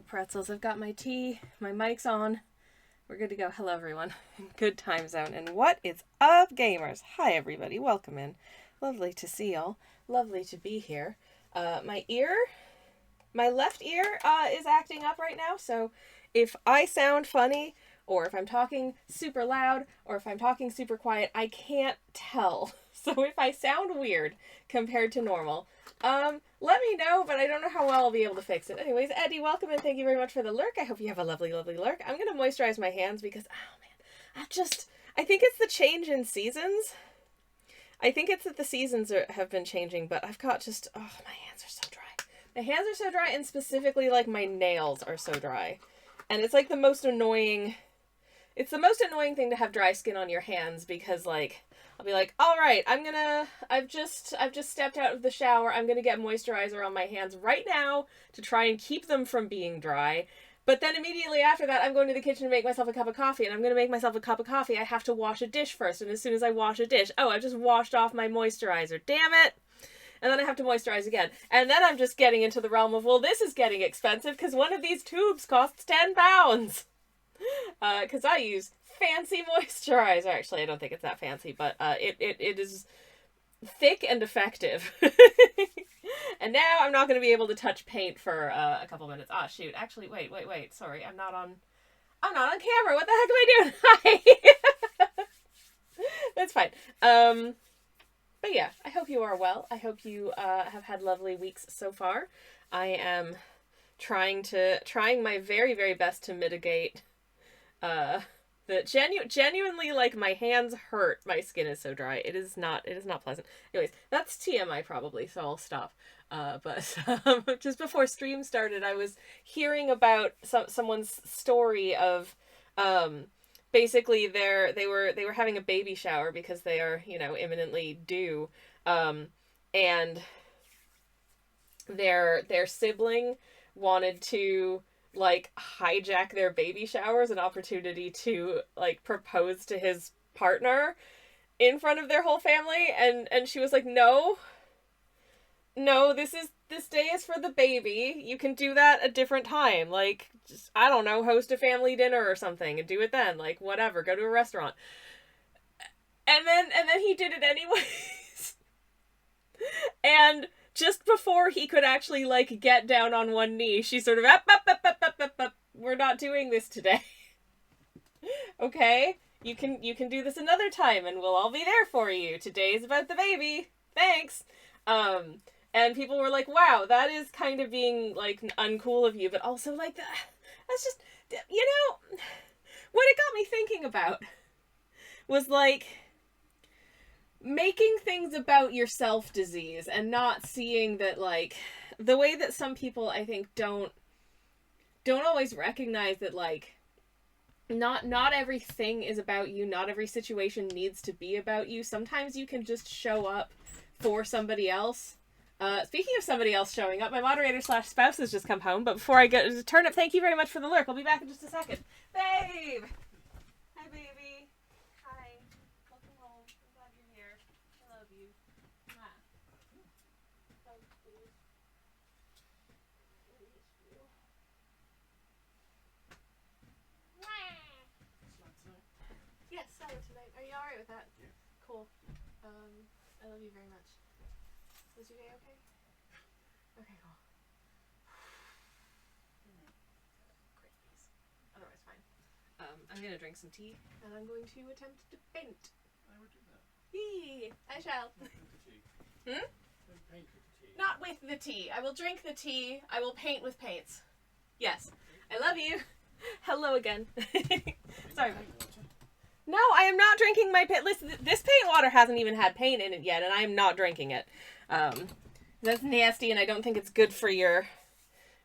Pretzels. I've got my tea, my mic's on. We're good to go. Hello, everyone. Good time zone. And what is up, gamers? Hi, everybody. Welcome in. Lovely to see y'all. Lovely to be here. My left ear is acting up right now, so if I sound funny, or if I'm talking super loud, or if I'm talking super quiet, I can't tell. So if I sound weird compared to normal, let me know, but I don't know how well I'll be able to fix it. Anyways, Eddie, welcome and thank you very much for the lurk. I hope you have a lovely, lovely lurk. I'm going to moisturize my hands because, oh man, I think it's the change in seasons. I think it's that the seasons have been changing, but I've got just, oh, my hands are so dry. My hands are so dry, and specifically, like, my nails are so dry. And it's, like, the most annoying thing to have dry skin on your hands because, like, I'll be like, all right, I've just stepped out of the shower. I'm going to get moisturizer on my hands right now to try and keep them from being dry. But then immediately after that, I'm going to the kitchen to make myself a cup of coffee. And I'm going to make myself a cup of coffee. I have to wash a dish first. And as soon as I wash a dish, oh, I just washed off my moisturizer. Damn it. And then I have to moisturize again. And then I'm just getting into the realm of, well, this is getting expensive because one of these tubes costs 10 pounds. Because I use fancy moisturizer. Actually, I don't think it's that fancy, but it is thick and effective. And now I'm not going to be able to touch paint for a couple minutes. Ah, shoot. Actually, wait. Sorry, I'm not on camera. What the heck am I doing? Hi. That's fine. But yeah, I hope you are well. I hope you have had lovely weeks so far. I am trying my very, very best to mitigate genuinely, like, my hands hurt. My skin is so dry. It is not pleasant. Anyways, that's TMI probably, so I'll stop. But just before stream started, I was hearing about someone's story of, basically they were having a baby shower because they are, imminently due. And their sibling wanted to, like, hijack their baby shower as an opportunity to, like, propose to his partner in front of their whole family, and she was like, no, this day is for the baby. You can do that a different time. Like, just, I don't know, host a family dinner or something and do it then. Like, whatever, go to a restaurant. And then he did it anyways. And just before he could actually, like, get down on one knee, she sort of, up, we're not doing this today. Okay? You can do this another time, and we'll all be there for you. Today is about the baby. Thanks. And people were like, wow, that is kind of being, like, uncool of you, but also, like, that's just, what it got me thinking about was, like, making things about your self-disease and not seeing that, like, the way that some people, I think, don't always recognize that, like, not everything is about you. Not every situation needs to be about you. Sometimes you can just show up for somebody else. Speaking of somebody else showing up, my moderator/spouse has just come home, but before I get to Turnip, thank you very much for the lurk. I'll be back in just a second. Babe! Hi, baby. Hi. Welcome home. I'm glad you're here. I love you. Mwah. Hug, please. Yes, salad tonight. Are you alright with that? Yeah. Cool. I love you very much. Was your day okay? Okay, cool. Great, please. Otherwise, fine. I'm gonna drink some tea, and I'm going to attempt to paint. I would do that. Yee! I shall. Drink the tea. Hmm? Don't paint with the tea. Not with the tea. I will drink the tea. I will paint with paints. Yes. I love you. Hello again. Sorry. No, I am not drinking my paint. Listen, this paint water hasn't even had paint in it yet, and I am not drinking it. That's nasty, and I don't think it's good for your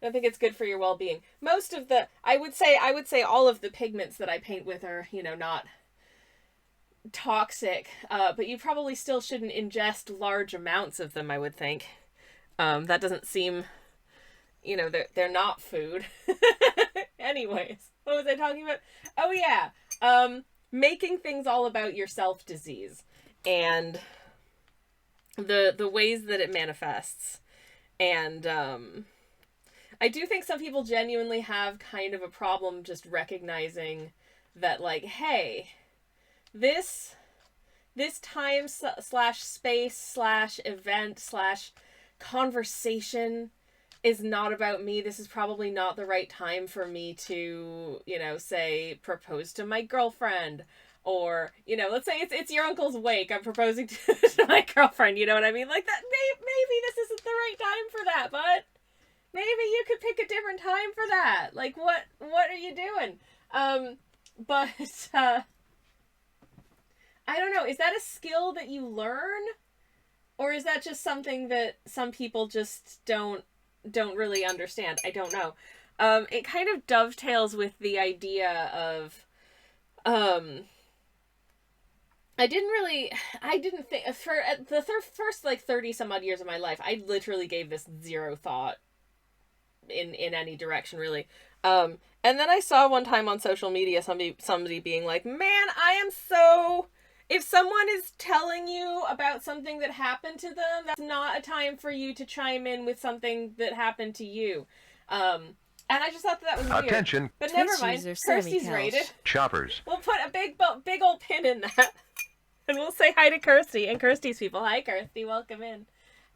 well-being. Most of the, I would say all of the pigments that I paint with are, not toxic, but you probably still shouldn't ingest large amounts of them, I would think. That doesn't seem, they're not food. Anyways, what was I talking about? Oh yeah, making things all about your self-disease and the ways that it manifests. And I do think some people genuinely have kind of a problem just recognizing that, like, hey, this time slash space slash event slash conversation is not about me. This is probably not the right time for me to, you know, say, propose to my girlfriend. Or, you know, let's say it's your uncle's wake. I'm proposing to my girlfriend. You know what I mean? Like, that, maybe this isn't the right time for that, but maybe you could pick a different time for that. Like, what are you doing? But I don't know. Is that a skill that you learn? Or is that just something that some people just don't really understand? I don't know. It kind of dovetails with the idea of, I didn't think, for the first, like, 30 some odd years of my life, I literally gave this zero thought in any direction, really. And then I saw one time on social media somebody being like, man, I am so... If someone is telling you about something that happened to them, that's not a time for you to chime in with something that happened to you. And I just thought that was weird. Attention. But never mind. Kirsty's rated. Choppers. We'll put a big old pin in that. And we'll say hi to Kirsty and Kirsty's people. Hi, Kirsty. Welcome in.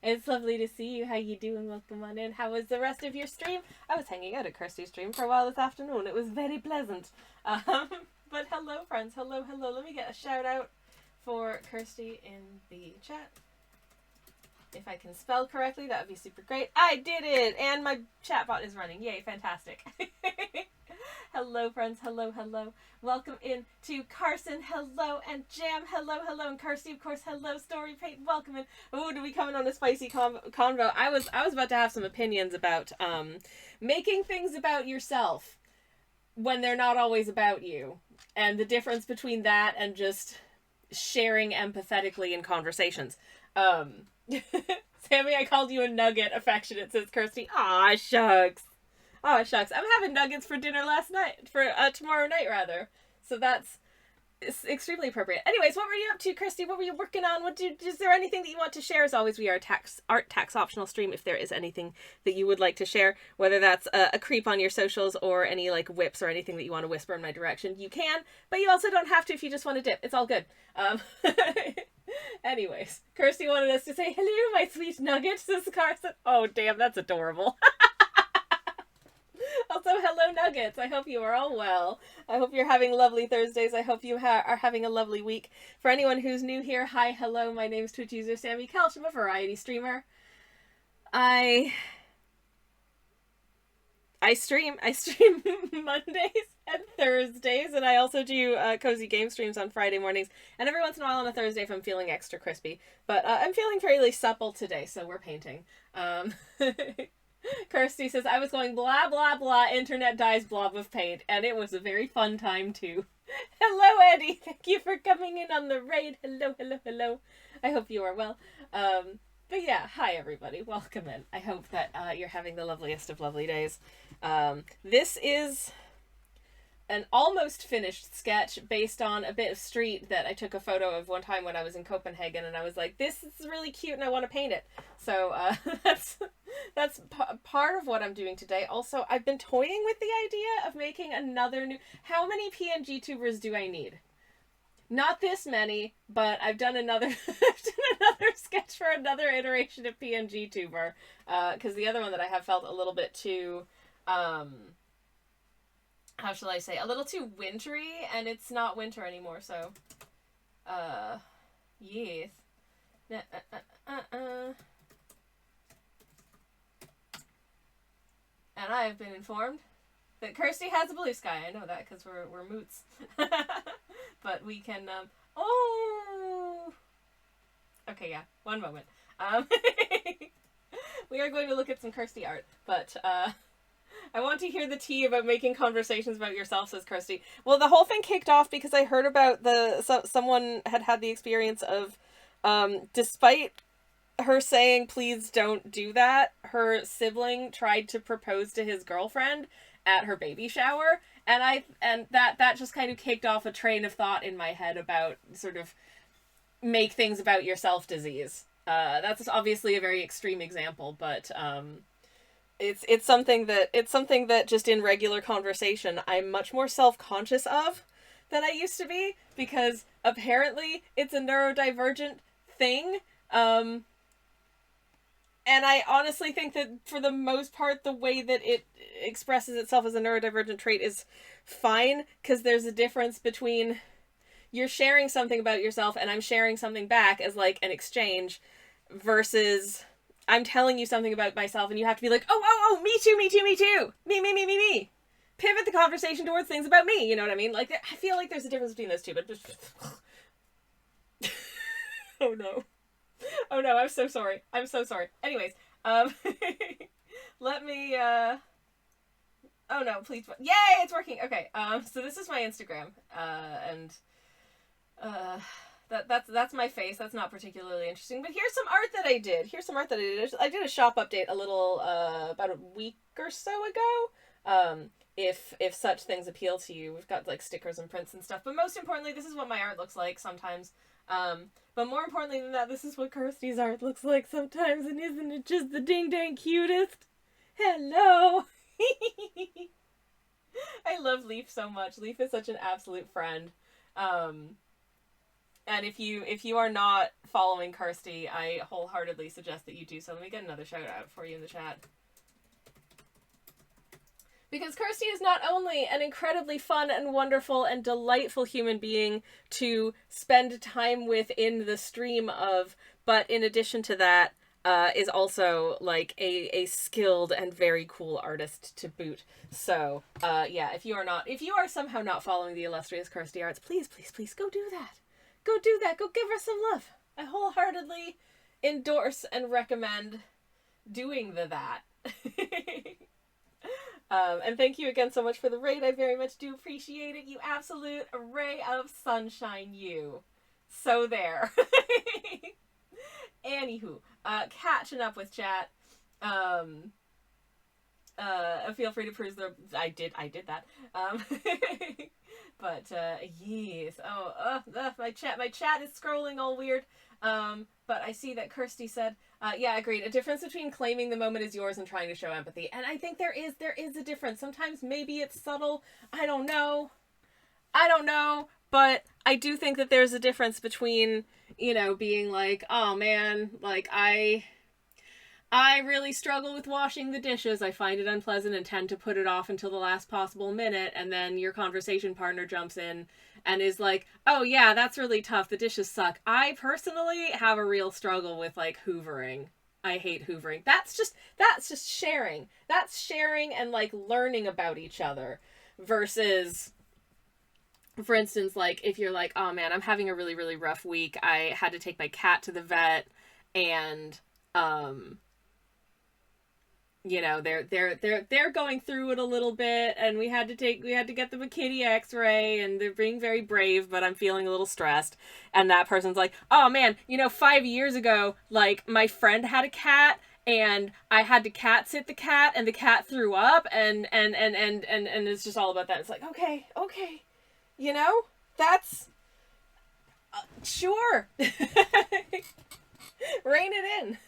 It's lovely to see you. How you doing? Welcome on in. How was the rest of your stream? I was hanging out at Kirsty's stream for a while this afternoon. It was very pleasant. But hello, friends. Hello. Let me get a shout out for Kirsty in the chat. If I can spell correctly, that would be super great. I did it! And my chatbot is running. Yay, fantastic. Hello, friends. Hello. Welcome in to Carson. Hello. And Jam. Hello. And Kirsty, of course. Hello. Story Paint. Welcome in. Oh, do we come in on a spicy convo? I was about to have some opinions about making things about yourself when they're not always about you. And the difference between that and just sharing empathetically in conversations. Sammy, I called you a nugget, affectionate, says Kirsty. Aw, shucks. I'm having nuggets for dinner tomorrow night, rather. So it's extremely appropriate. Anyways, what were you up to, Kirsty? What were you working on? Is there anything that you want to share? As always, we are a art tax optional stream. If there is anything that you would like to share, whether that's a creep on your socials or any, like, whips or anything that you want to whisper in my direction, you can. But you also don't have to if you just want to dip. It's all good. Anyways, Kirsty wanted us to say, hello, my sweet nuggets, says Carson. Oh, damn, that's adorable. Also, hello, Nuggets. I hope you are all well. I hope you're having lovely Thursdays. I hope you are having a lovely week. For anyone who's new here, hi, hello. My name's Twitch user Sammy Kelch. I'm a variety streamer. I stream Mondays and Thursdays, and I also do cozy game streams on Friday mornings, and every once in a while on a Thursday if I'm feeling extra crispy. But I'm feeling fairly supple today, so we're painting. Kirsty says, I was going blah, blah, blah, internet dies, blob of paint, and it was a very fun time, too. Hello, Eddie. Thank you for coming in on the raid. Hello. I hope you are well. But yeah, hi, everybody. Welcome in. I hope that you're having the loveliest of lovely days. This is an almost finished sketch based on a bit of street that I took a photo of one time when I was in Copenhagen, and I was like, this is really cute and I want to paint it. So that's part of what I'm doing today. Also, I've been toying with the idea of making another new... How many PNG tubers do I need? Not this many, but I've done another sketch for another iteration of PNG tuber, because the other one that I have felt a little bit too... how shall I say, a little too wintry, and it's not winter anymore, so, yes. And I have been informed that Kirsty has a blue sky. I know that, because we're moots. But we can, okay, yeah, one moment. We are going to look at some Kirsty art, but, I want to hear the tea about making conversations about yourself, says Kirsty. Well, the whole thing kicked off because I heard about someone had the experience of, despite her saying, please don't do that, her sibling tried to propose to his girlfriend at her baby shower. And that just kind of kicked off a train of thought in my head about sort of make things about yourself disease. That's obviously a very extreme example, but, It's something that just in regular conversation I'm much more self-conscious of than I used to be, because apparently it's a neurodivergent thing. And I honestly think that for the most part, the way that it expresses itself as a neurodivergent trait is fine, because there's a difference between you're sharing something about yourself and I'm sharing something back as like an exchange, versus I'm telling you something about myself and you have to be like, oh, me too, me. Pivot the conversation towards things about me, you know what I mean? Like, I feel like there's a difference between those two, but just... Oh no. Oh no, I'm so sorry. Anyways, let me, oh no, please, yay, it's working! Okay, so this is my Instagram, and, that's my face. That's not particularly interesting, but here's some art that I did. I did a shop update a little, about a week or so ago. If such things appeal to you, we've got like stickers and prints and stuff, but most importantly, this is what my art looks like sometimes. But more importantly than that, this is what Kirsty's art looks like sometimes, and isn't it just the ding-dang cutest? Hello! I love Leaf so much. Leaf is such an absolute friend. And if you are not following Kirsty, I wholeheartedly suggest that you do so. Let me get another shout out for you in the chat. Because Kirsty is not only an incredibly fun and wonderful and delightful human being to spend time with in the stream of, but in addition to that, is also like a skilled and very cool artist to boot. So, yeah, if you are somehow not following the illustrious Kirsty Arts, please go do that. Go do that. Go give her some love. I wholeheartedly endorse and recommend doing that. And thank you again so much for the raid. I very much do appreciate it. You absolute ray of sunshine, you. So there. Anywho, catching up with chat. Feel free to peruse the... I did that. But, yes. My chat is scrolling all weird. But I see that Kirsty said, yeah, agreed. A difference between claiming the moment is yours and trying to show empathy. And I think there is a difference. Sometimes maybe it's subtle. I don't know. But I do think that there's a difference between, being like, oh man, like I really struggle with washing the dishes. I find it unpleasant and tend to put it off until the last possible minute. And then your conversation partner jumps in and is like, oh yeah, that's really tough. The dishes suck. I personally have a real struggle with like hoovering. I hate hoovering. That's just sharing. That's sharing and like learning about each other versus, for instance, like if you're like, oh man, I'm having a really, really rough week. I had to take my cat to the vet and, they're going through it a little bit, and we had to get them a kitty x-ray, and they're being very brave, but I'm feeling a little stressed. And that person's like, oh man, 5 years ago, like my friend had a cat and I had to cat sit the cat and the cat threw up and it's just all about that. It's like, okay, that's sure. Rein it in.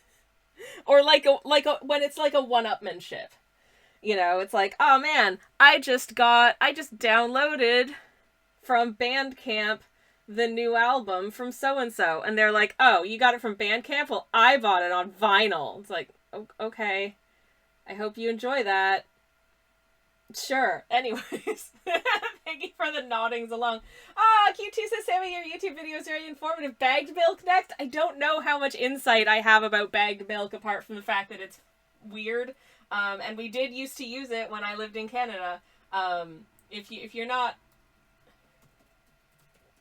Or when it's like a one-upmanship. It's like, oh man, I just downloaded from Bandcamp the new album from so-and-so. And they're like, oh, you got it from Bandcamp? Well, I bought it on vinyl. It's like, okay. I hope you enjoy that. Sure. Anyways. Thank you for the noddings along. Q2 says, Sammy, your YouTube video is very informative. Bagged milk next? I don't know how much insight I have about bagged milk apart from the fact that it's weird. And we did used to use it when I lived in Canada. If you're not...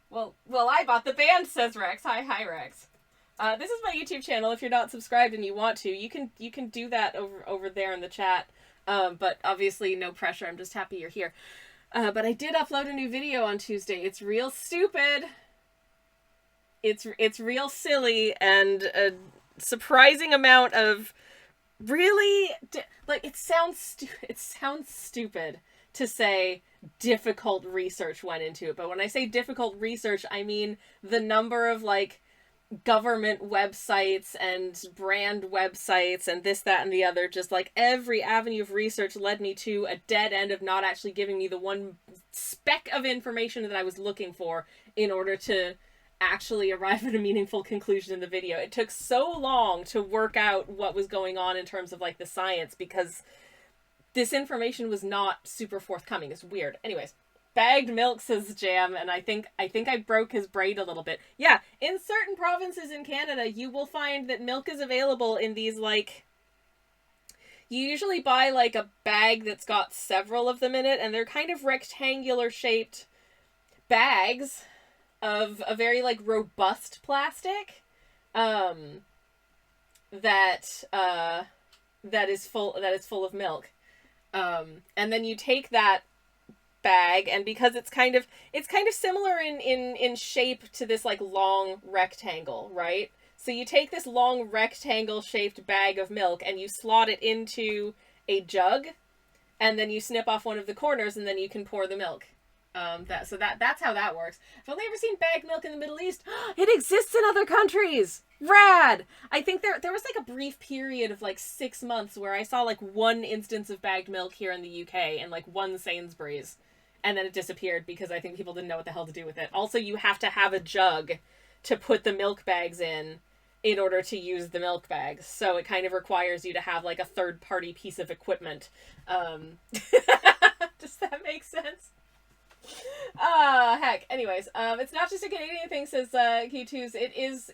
Well, I bought the band, says Rex. Hi, Rex. This is my YouTube channel. If you're not subscribed and you want to, you can do that over there in the chat. But obviously no pressure. I'm just happy you're here. But I did upload a new video on Tuesday. It's real stupid. It's real silly, and a surprising amount of really it sounds stupid to say difficult research went into it. But when I say difficult research, I mean the number of like government websites and brand websites and this, that, and the other. Just like every avenue of research led me to a dead end of not actually giving me the one speck of information that I was looking for in order to actually arrive at a meaningful conclusion in the video. It took so long to work out what was going on in terms of like the science, because this information was not super forthcoming. It's weird. Anyways, bagged milk, says Jam, and I think I broke his brain a little bit. Yeah, in certain provinces in Canada, you will find that milk is available in these, like, you usually buy like a bag that's got several of them in it, and they're kind of rectangular shaped bags of a very like robust plastic that is full of milk. And then you take that bag, and because it's kind of similar in shape to this like long rectangle, right? So you take this long rectangle shaped bag of milk and you slot it into a jug, and then you snip off one of the corners, and then you can pour the milk. That's how that works. I've only ever seen bagged milk in the Middle East. It exists in other countries. Rad! I think there was like a brief period of like 6 months where I saw like one instance of bagged milk here in the UK and like one Sainsbury's. And then it disappeared because I think people didn't know what the hell to do with it. Also, you have to have a jug to put the milk bags in order to use the milk bags. So it kind of requires you to have like a third-party piece of equipment. Does that make sense? Heck. Anyways, it's not just a Canadian thing, says Q2s.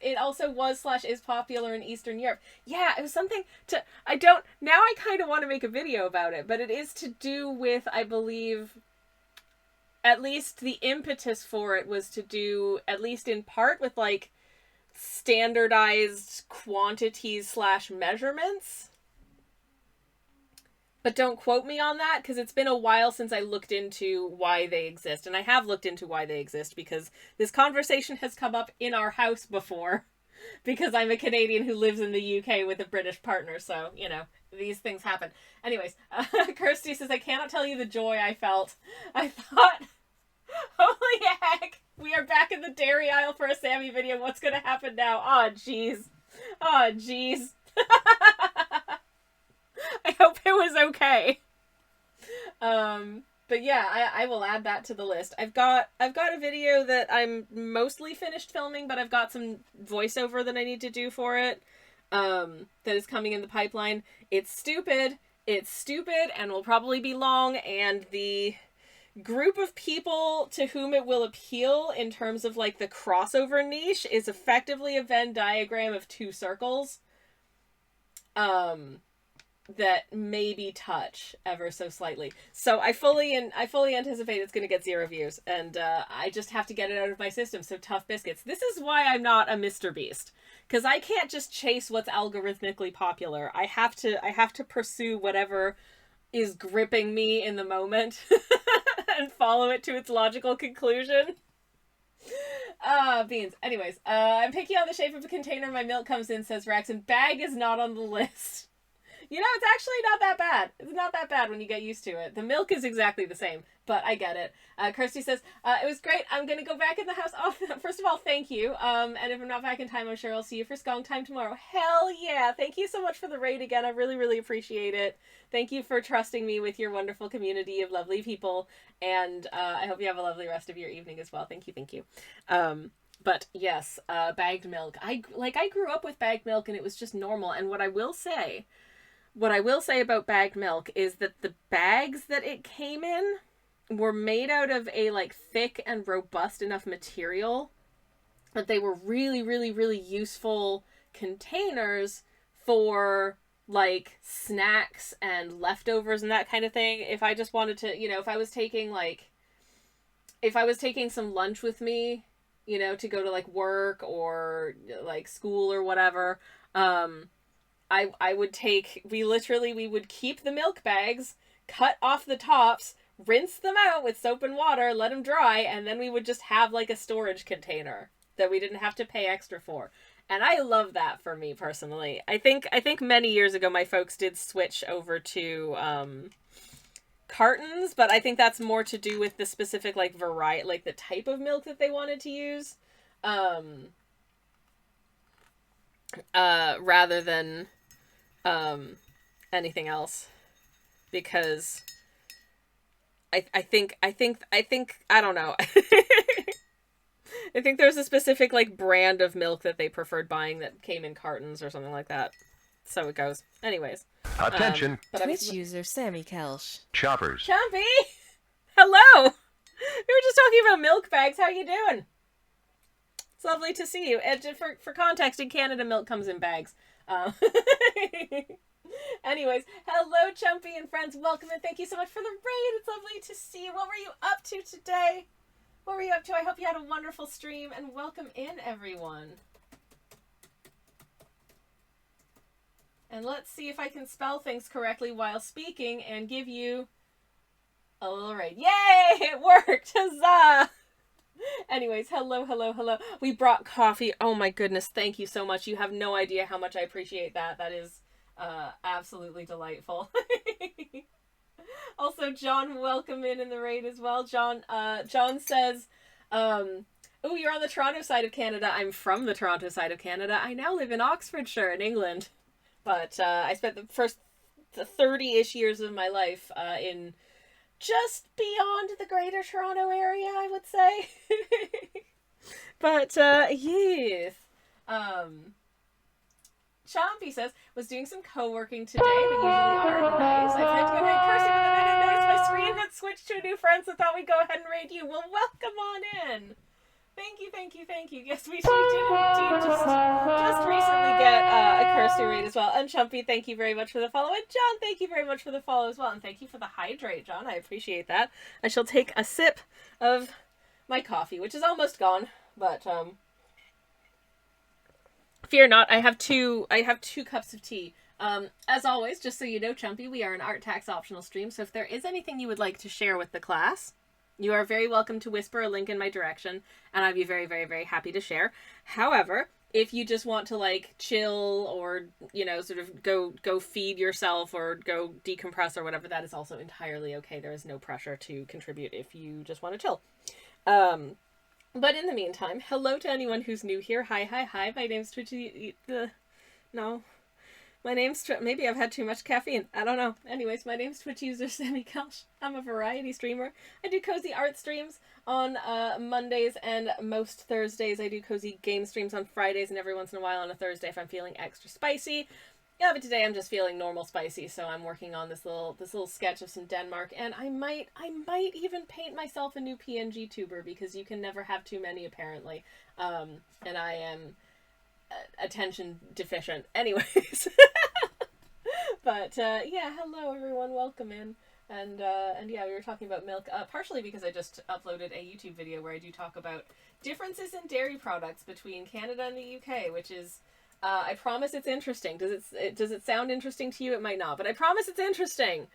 It also was/is popular in Eastern Europe. Yeah, it was something now I kind of want to make a video about it, but it is to do with, I believe, at least the impetus for it was to do, at least in part, with like standardized quantities/measurements. But don't quote me on that, because it's been a while since I looked into why they exist. And I have looked into why they exist, because this conversation has come up in our house before. Because I'm a Canadian who lives in the UK with a British partner, so, you know, these things happen. Anyways, Kirsty says, I cannot tell you the joy I felt. I thought, holy heck, we are back in the dairy aisle for a Sammy video. What's going to happen now? Aw, jeez. Aw, jeez. I hope it was okay. But yeah, I will add that to the list. I've got a video that I'm mostly finished filming, but I've got some voiceover that I need to do for it. That is coming in the pipeline. It's stupid, and will probably be long, and the group of people to whom it will appeal in terms of like the crossover niche is effectively a Venn diagram of two circles. That maybe touch ever so slightly. So I fully anticipate it's going to get 0 views, and I just have to get it out of my system. So tough biscuits. This is why I'm not a Mr. Beast, because I can't just chase what's algorithmically popular. I have to pursue whatever is gripping me in the moment and follow it to its logical conclusion. Beans. Anyways, I'm picky on the shape of a container my milk comes in, says Rex, and bag is not on the list. You know, it's actually not that bad. It's not that bad when you get used to it. The milk is exactly the same, but I get it. Kirsty says, it was great. I'm going to go back in the house. Oh, first of all, thank you. And if I'm not back in time, I'm sure I'll see you for Skong Time tomorrow. Hell yeah. Thank you so much for the raid again. I really, really appreciate it. Thank you for trusting me with your wonderful community of lovely people. And I hope you have a lovely rest of your evening as well. Thank you. Thank you. But yes, bagged milk. I grew up with bagged milk, and it was just normal. And what I will say about bagged milk is that the bags that it came in were made out of a like thick and robust enough material that they were really, really, really useful containers for like snacks and leftovers and that kind of thing. If I just wanted to, you know, if I was taking some lunch with me, you know, to go to like work or like school or whatever, we would keep the milk bags, cut off the tops, rinse them out with soap and water, let them dry, and then we would just have like a storage container that we didn't have to pay extra for. And I love that for me personally. I think many years ago my folks did switch over to cartons, but I think that's more to do with the specific like variety, like the type of milk that they wanted to use. rather than anything else, because I think I don't know. I think there's a specific like brand of milk that they preferred buying that came in cartons or something like that. So it goes. Anyways. Attention. Twitch user Sammy Kelsch. Choppers. Chumpy! Hello! We were just talking about milk bags. How you doing? It's lovely to see you. And for context, in Canada, milk comes in bags. Anyways, hello, Chumpy and friends. Welcome and thank you so much for the raid. It's lovely to see you. What were you up to today? What were you up to? I hope you had a wonderful stream, and welcome in, everyone. And let's see if I can spell things correctly while speaking and give you a little raid. Yay! It worked! Huzzah! Anyways, hello. We brought coffee. Oh my goodness, thank you so much. You have no idea how much I appreciate that. That is absolutely delightful. Also, John, welcome in the raid as well. John says, oh, you're on the Toronto side of Canada. I'm from the Toronto side of Canada. I now live in Oxfordshire in England. But I spent the first 30-ish years of my life in just beyond the Greater Toronto area, I would say. But, yes. Chompy says, was doing some co-working today, but usually are. Nice. I've had to go raid Kirsty with an nice. My screen had switched to a new friend, so thought we'd go ahead and raid you. Well, welcome on in. Thank you. Yes, we did indeed just recently get a Kirsty raid as well. And Chumpy, thank you very much for the follow. And John, thank you very much for the follow as well. And thank you for the hydrate, John. I appreciate that. I shall take a sip of my coffee, which is almost gone, but fear not. I have two cups of tea. As always, just so you know, Chumpy, we are an art tax optional stream, so if there is anything you would like to share with the class, you are very welcome to whisper a link in my direction, and I'd be very, very, very happy to share. However, if you just want to, like, chill or, you know, sort of go feed yourself or go decompress or whatever, that is also entirely okay. There is no pressure to contribute if you just want to chill. But in the meantime, hello to anyone who's new here. Hi. My name's Twitchy... No. My name's... Maybe I've had too much caffeine. I don't know. Anyways, my name's Twitch user Sammy Kelsch. I'm a variety streamer. I do cozy art streams on Mondays and most Thursdays. I do cozy game streams on Fridays and every once in a while on a Thursday if I'm feeling extra spicy. Yeah, but today I'm just feeling normal spicy, so I'm working on this little sketch of some Denmark, and I might even paint myself a new PNG tuber, because you can never have too many, apparently. And I am attention deficient. Anyways. But yeah, hello everyone, welcome in. And yeah, we were talking about milk, partially because I just uploaded a YouTube video where I do talk about differences in dairy products between Canada and the UK, which is, I promise it's interesting. Does it sound interesting to you? It might not, but I promise it's interesting.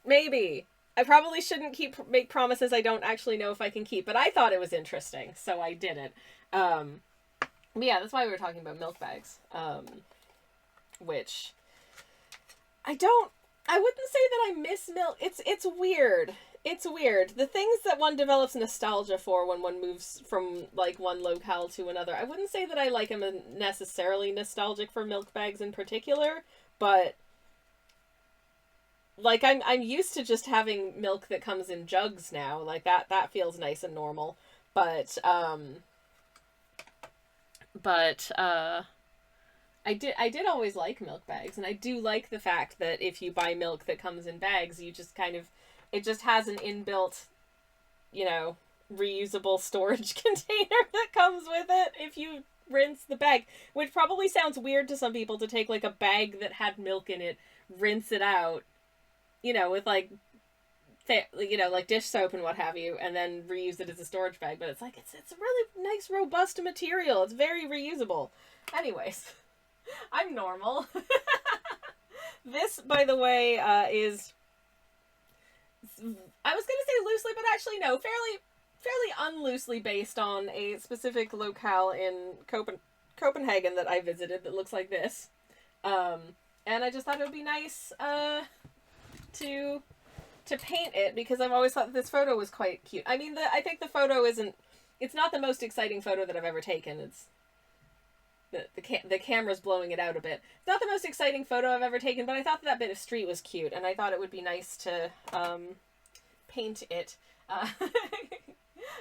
Maybe. I probably shouldn't make promises I don't actually know if I can keep, but I thought it was interesting, so I did it. But yeah, that's why we were talking about milk bags. Which I wouldn't say that I miss milk. It's weird. It's weird. The things that one develops nostalgia for when one moves from, like, one locale to another, I wouldn't say that I, like, am necessarily nostalgic for milk bags in particular, but, like, I'm used to just having milk that comes in jugs now. Like, that feels nice and normal. But I did always like milk bags, and I do like the fact that if you buy milk that comes in bags, you just kind of, it just has an inbuilt, you know, reusable storage container that comes with it if you rinse the bag, which probably sounds weird to some people, to take, like, a bag that had milk in it, rinse it out, you know, with, like, you know, like dish soap and what have you, and then reuse it as a storage bag, but it's like, it's a really nice, robust material. It's very reusable. Anyways, I'm normal. This, by the way, is, I was gonna say loosely, but actually no, fairly unloosely based on a specific locale in Copenhagen that I visited that looks like this. And I just thought it would be nice to paint it, because I've always thought that this photo was quite cute. I mean, I think the photo it's not the most exciting photo that I've ever taken. the camera's blowing it out a bit. It's not the most exciting photo I've ever taken, but I thought that bit of street was cute, and I thought it would be nice to paint it. I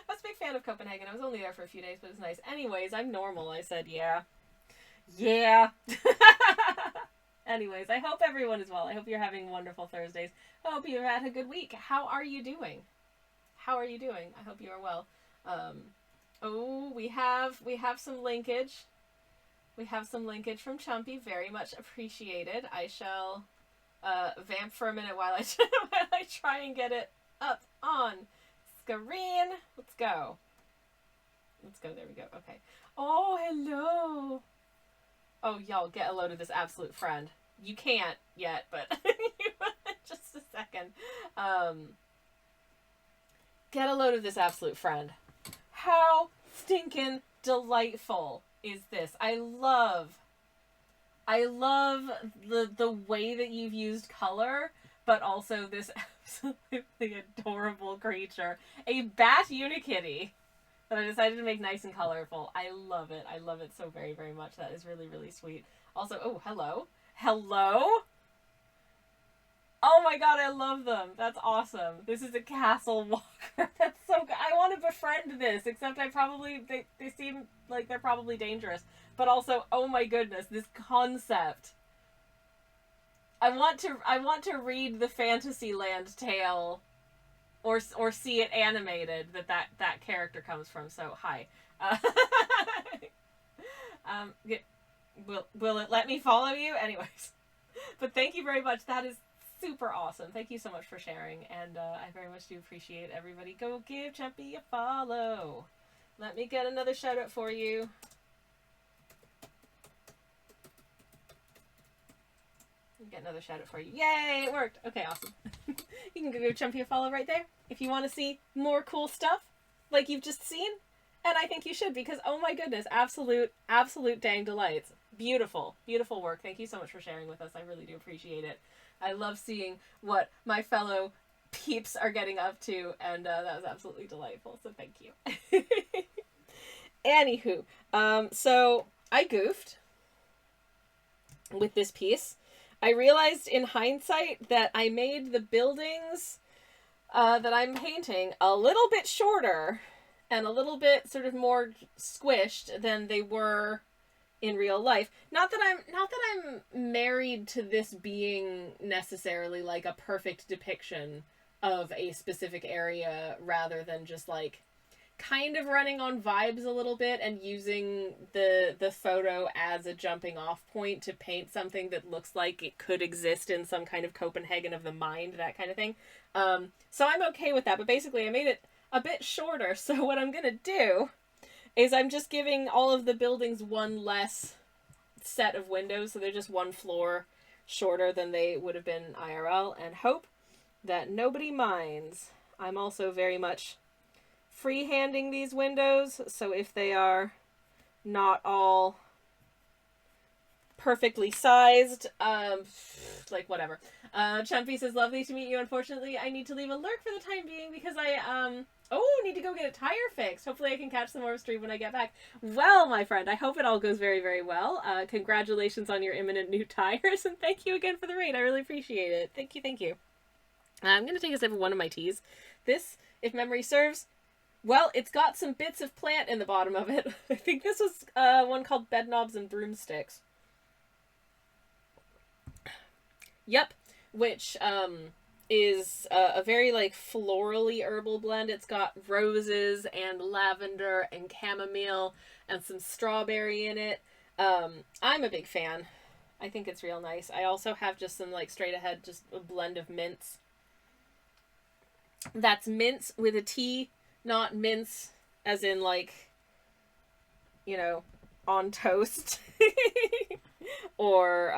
was a big fan of Copenhagen. I was only there for a few days, but it was nice. Anyways, I'm normal. I said, yeah. Yeah. Anyways, I hope everyone is well. I hope you're having wonderful Thursdays. I hope you've had a good week. How are you doing? How are you doing? I hope you are well. Oh, we have some linkage. We have some linkage from Chumpy. Very much appreciated. I shall vamp for a minute while I try and get it up on screen. Let's go. Let's go. There we go. Okay. Oh, hello. Oh, y'all, get a load of this absolute friend. You can't yet, but just a second. Get a load of this absolute friend. How stinking delightful is this? I love the way that you've used color, but also this absolutely adorable creature. A bat unikitty that I decided to make nice and colorful. I love it. I love it so very, very much. That is really, really sweet. Also, oh, hello. Hello? Oh my god, I love them. That's awesome. This is a castle walker. That's so good. I want to befriend this, except they seem like they're probably dangerous. But also, oh my goodness, this concept. I want to read the Fantasyland tale or see it animated that character comes from. So, hi. Will it let me follow you? Anyways. But thank you very much. That is super awesome. Thank you so much for sharing, and I very much do appreciate everybody. Go give Champy a follow. Let me get another shout out for you. Get another shout out for you. Yay, it worked. Okay, awesome. You can go give Champy a follow right there if you want to see more cool stuff like you've just seen. And I think you should, because oh my goodness, absolute dang delights. Beautiful, beautiful work. Thank you so much for sharing with us. I really do appreciate it. I love seeing what my fellow peeps are getting up to, and that was absolutely delightful, so thank you. Anywho, so I goofed with this piece. I realized in hindsight that I made the buildings that I'm painting a little bit shorter and a little bit sort of more squished than they were in real life. Not that I'm married to this being necessarily like a perfect depiction of a specific area, rather than just like kind of running on vibes a little bit and using the photo as a jumping off point to paint something that looks like it could exist in some kind of Copenhagen of the mind, that kind of thing. So I'm okay with that, but basically I made it a bit shorter. So what I'm gonna do is I'm just giving all of the buildings one less set of windows, so they're just one floor shorter than they would have been IRL, and hope that nobody minds. I'm also very much freehanding these windows, so if they are not all perfectly sized, like whatever. Chumpy says, lovely to meet you. Unfortunately, I need to leave a lurk for the time being because I need to go get a tire fixed. Hopefully I can catch some more stream when I get back. Well, my friend, I hope it all goes very, very well. Congratulations on your imminent new tires, and thank you again for the raid. I really appreciate it. Thank you, thank you. I'm going to take a sip of one of my teas. This, if memory serves, well, it's got some bits of plant in the bottom of it. I think this was one called Bed Knobs and Broomsticks. Yep, which is a very like florally herbal blend. It's got roses and lavender and chamomile and some strawberry in it. I'm a big fan. I think it's real nice. I also have just some like straight ahead, just a blend of mints. That's mints with a T, not mince as in like, you know, on toast. Or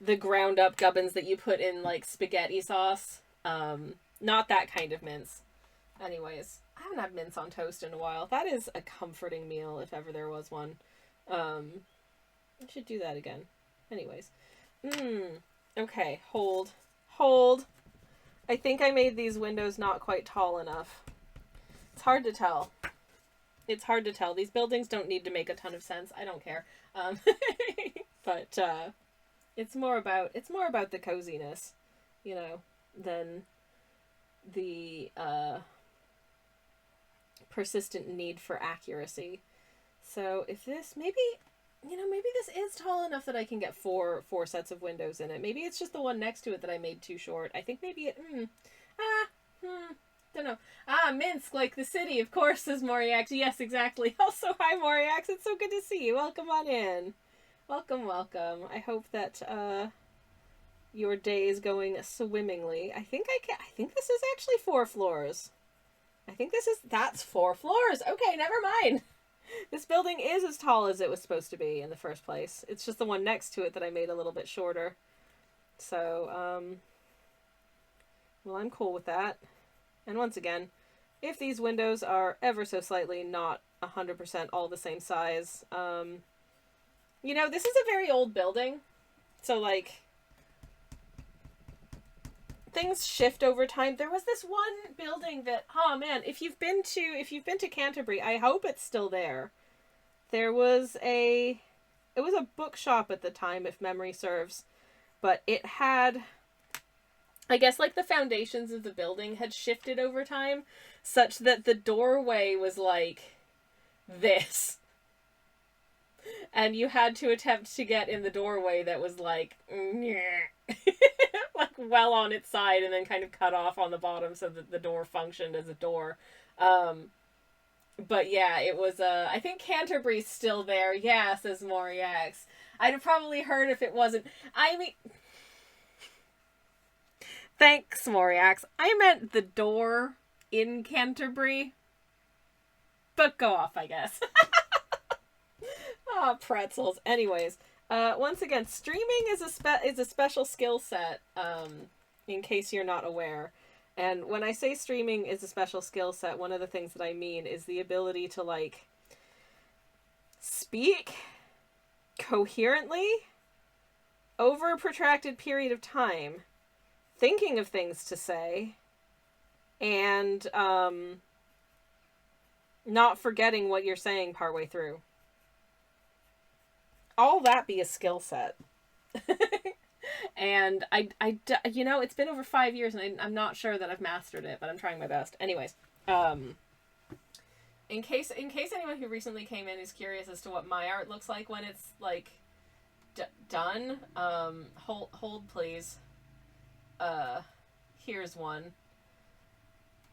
the ground up gubbins that you put in like spaghetti sauce. Not that kind of mince. Anyways, I haven't had mince on toast in a while. That is a comforting meal if ever there was one. I should do that again. Anyways. Okay, hold. I think I made these windows not quite tall enough. It's hard to tell. It's hard to tell. These buildings don't need to make a ton of sense. I don't care. But it's more about the coziness, you know, than the persistent need for accuracy. So if this, maybe this is tall enough that I can get four sets of windows in it. Maybe it's just the one next to it that I made too short. I think maybe it, don't know. Minsk, like the city, of course, says Moriax. Yes, exactly. Also, hi, Moriax. It's so good to see you. Welcome on in. Welcome, welcome. I hope that, your day is going swimmingly. I think this is actually 4 floors. That's 4 floors. Okay, never mind. This building is as tall as it was supposed to be in the first place. It's just the one next to it that I made a little bit shorter. So, well, I'm cool with that. And once again, if these windows are ever so slightly not 100% all the same size, you know, this is a very old building. So, like, things shift over time. There was this one building that, oh man, if you've been to Canterbury, I hope it's still there. It was a bookshop at the time, if memory serves, but it had, I guess, like, the foundations of the building had shifted over time such that the doorway was like this. And you had to attempt to get in the doorway that was like like well on its side and then kind of cut off on the bottom so that the door functioned as a door. But yeah, it was, I think Canterbury's still there. Yeah, says Moriax. I'd have probably heard if it wasn't. I mean, thanks, Moriax. I meant the door in Canterbury. But go off, I guess. Oh, pretzels. Anyways, once again, streaming is a special skill set, in case you're not aware. And when I say streaming is a special skill set, one of the things that I mean is the ability to, like, speak coherently over a protracted period of time, thinking of things to say, and, not forgetting what you're saying partway through. All that be a skill set. And you know, it's been over 5 years and I'm not sure that I've mastered it, but I'm trying my best. Anyways, in case anyone who recently came in is curious as to what my art looks like when it's, like, done, hold please. Here's one.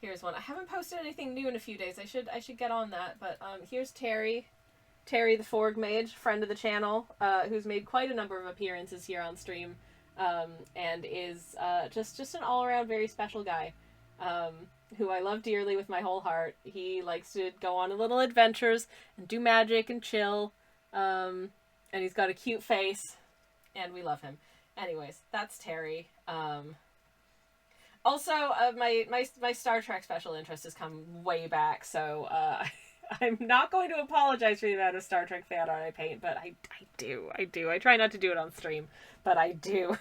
I haven't posted anything new in a few days. I should get on that, but here's Terry the Forg Mage, friend of the channel, who's made quite a number of appearances here on stream, and is just an all-around very special guy, who I love dearly with my whole heart. He likes to go on little adventures and do magic and chill, and he's got a cute face, and we love him. Anyways, that's Terry. Also, my Star Trek special interest has come way back, so I'm not going to apologize for the amount of Star Trek fan art I paint, but I do. I try not to do it on stream, but I do.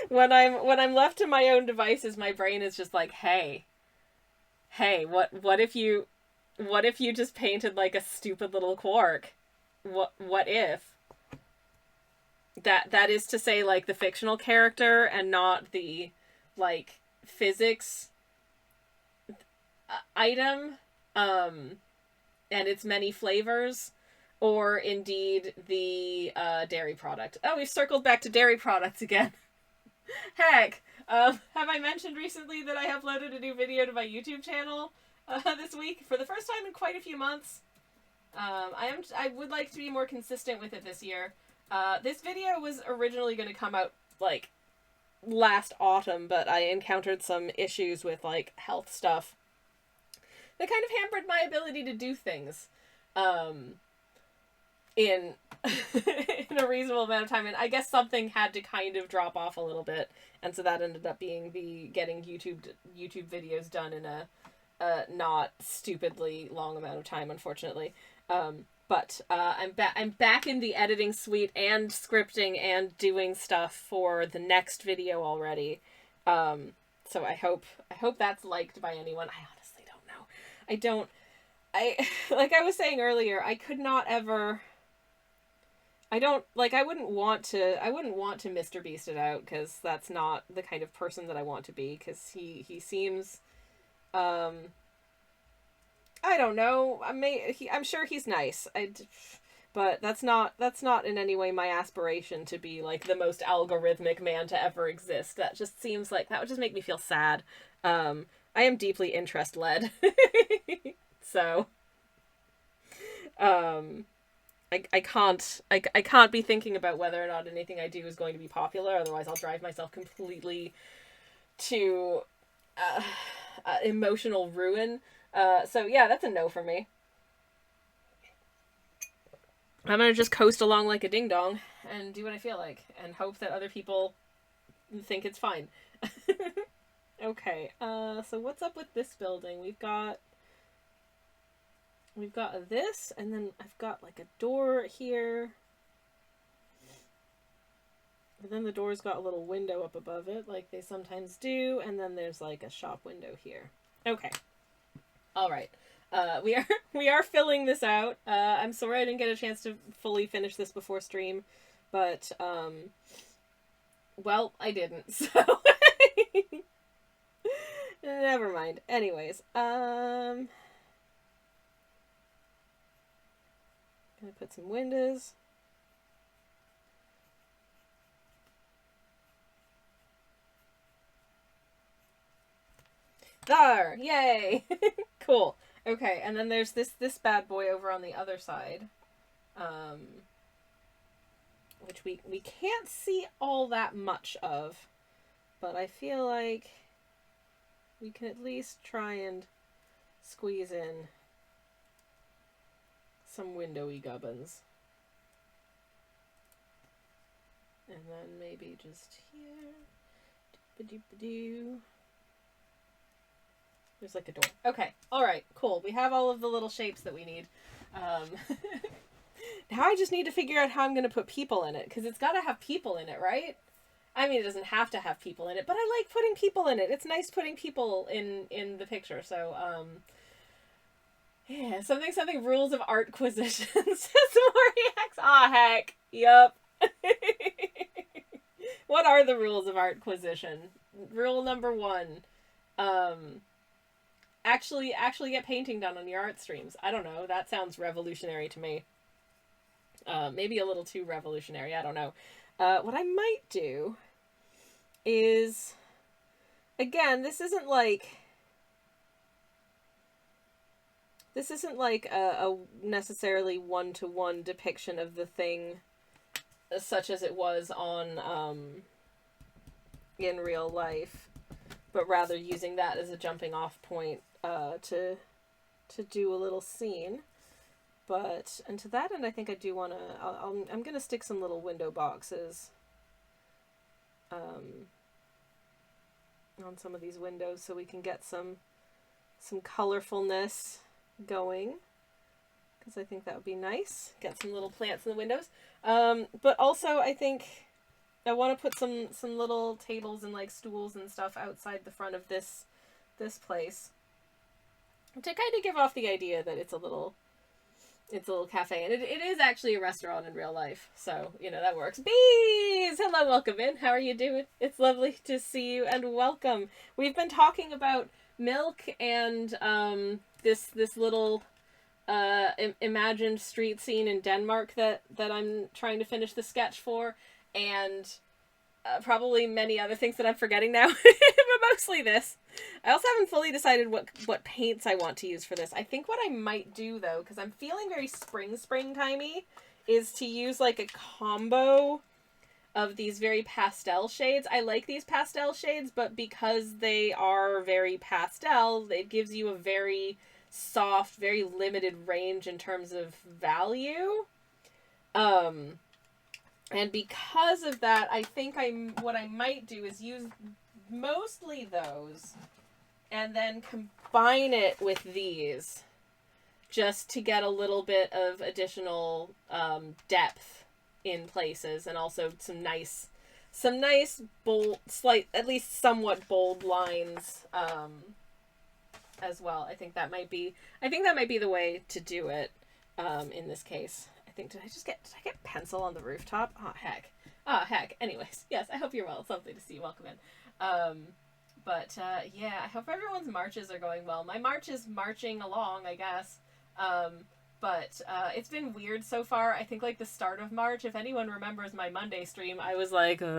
When I'm left to my own devices, my brain is just like, hey, what if you just painted, like, a stupid little quark? What if? That is to say, like, the fictional character and not the, like, physics item, and its many flavors, or indeed the dairy product. Oh, we've circled back to dairy products again. Heck, have I mentioned recently that I uploaded a new video to my YouTube channel this week for the first time in quite a few months? I would like to be more consistent with it this year. This video was originally going to come out, like, last autumn, but I encountered some issues with, like, health stuff that kind of hampered my ability to do things in in a reasonable amount of time, and I guess something had to kind of drop off a little bit, and so that ended up being getting YouTube videos done in a not stupidly long amount of time, unfortunately. But I'm back in the editing suite and scripting and doing stuff for the next video already. So I hope that's liked by anyone. I honestly don't know. like I was saying earlier, I could not ever. I don't like. I wouldn't want to. I wouldn't want to Mr. Beast it out because that's not the kind of person that I want to be. Because he seems, I don't know. I'm sure he's nice. But that's not in any way my aspiration to be like the most algorithmic man to ever exist. That just seems like that would just make me feel sad. I am deeply interest led, so I can't be thinking about whether or not anything I do is going to be popular. Otherwise, I'll drive myself completely to emotional ruin. So yeah, that's a no for me. I'm gonna just coast along like a ding dong and do what I feel like and hope that other people think it's fine. Okay, so what's up with this building? We've got this, and then I've got like a door here. And then the door's got a little window up above it, like they sometimes do, and then there's like a shop window here. Okay. Alright. We are filling this out. I'm sorry I didn't get a chance to fully finish this before stream, but well, I didn't, so never mind. Anyways, gonna put some windows. There! Yay! Cool. Okay, and then there's this bad boy over on the other side. Which we can't see all that much of. But I feel like we can at least try and squeeze in some windowy gubbins. And then maybe just here. Doop-a-doop-a-doo. There's like a door. Okay. Alright. Cool. We have all of the little shapes that we need. Now I just need to figure out how I'm going to put people in it. Because it's got to have people in it, right? I mean, it doesn't have to have people in it. But I like putting people in it. It's nice putting people in the picture. So, yeah. Something rules of artquisition. Says Moriax. Aw, heck. Yup. What are the rules of artquisition? Rule number 1. Actually get painting done on your art streams. I don't know. That sounds revolutionary to me. Maybe a little too revolutionary. I don't know. What I might do is, again, this isn't like a necessarily one-to-one depiction of the thing such as it was on in real life, but rather using that as a jumping off point to do a little scene. But, and to that end, I think I do want to, I'm going to stick some little window boxes on some of these windows so we can get some colorfulness going. Because I think that would be nice. Get some little plants in the windows. But also, I think I want to put some little tables and like stools and stuff outside the front of this place. To kind of give off the idea that it's a little cafe, and it is actually a restaurant in real life, so you know that works. Bees, hello, welcome in. How are you doing? It's lovely to see you, and welcome. We've been talking about milk and this little imagined street scene in Denmark that I'm trying to finish the sketch for, and probably many other things that I'm forgetting now, but mostly this. I also haven't fully decided what paints I want to use for this. I think what I might do, though, because I'm feeling very springtimey, is to use like a combo of these very pastel shades. I like these pastel shades, but because they are very pastel, it gives you a very soft, very limited range in terms of value. And because of that, I think what I might do is use mostly those and then combine it with these just to get a little bit of additional depth in places, and also some nice bold, at least somewhat bold lines as well. I think that might be the way to do it in this case. I think did I get pencil on the rooftop? Oh heck. Oh heck. Anyways, yes, I hope you're well. It's lovely to see you. Welcome in. But yeah, I hope everyone's marches are going well. My march is marching along, I guess. But it's been weird so far. I think like the start of March, if anyone remembers my Monday stream, I was like, and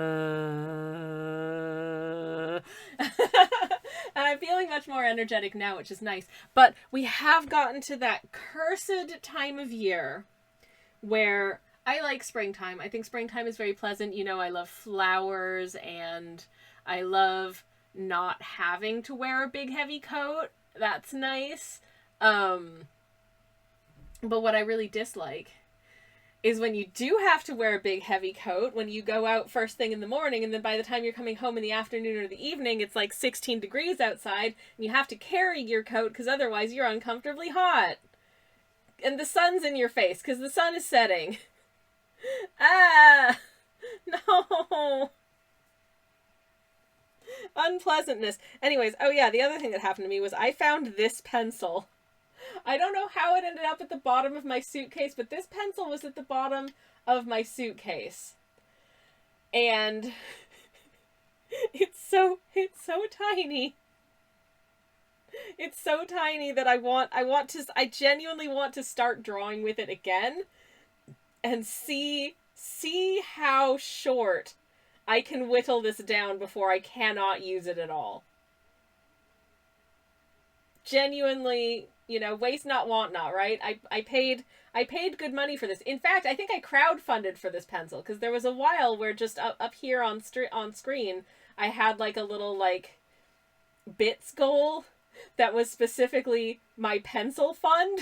I'm feeling much more energetic now, which is nice. But we have gotten to that cursed time of year where I like springtime. I think springtime is very pleasant. You know, I love flowers and I love not having to wear a big heavy coat. That's nice. But what I really dislike is when you do have to wear a big heavy coat, when you go out first thing in the morning, and then by the time you're coming home in the afternoon or the evening, it's like 16 degrees outside, and you have to carry your coat because otherwise you're uncomfortably hot. And the sun's in your face because the sun is setting. Ah! No! Unpleasantness. Anyways, oh yeah, the other thing that happened to me was I found this pencil. I don't know how it ended up at the bottom of my suitcase, but this pencil was at the bottom of my suitcase. And it's so tiny. It's so tiny that I genuinely want to start drawing with it again and see how short I can whittle this down before I cannot use it at all. Genuinely, you know, waste not, want not, right? I paid good money for this. In fact, I think I crowdfunded for this pencil because there was a while where just up here on screen I had like a little like bits goal that was specifically my pencil fund.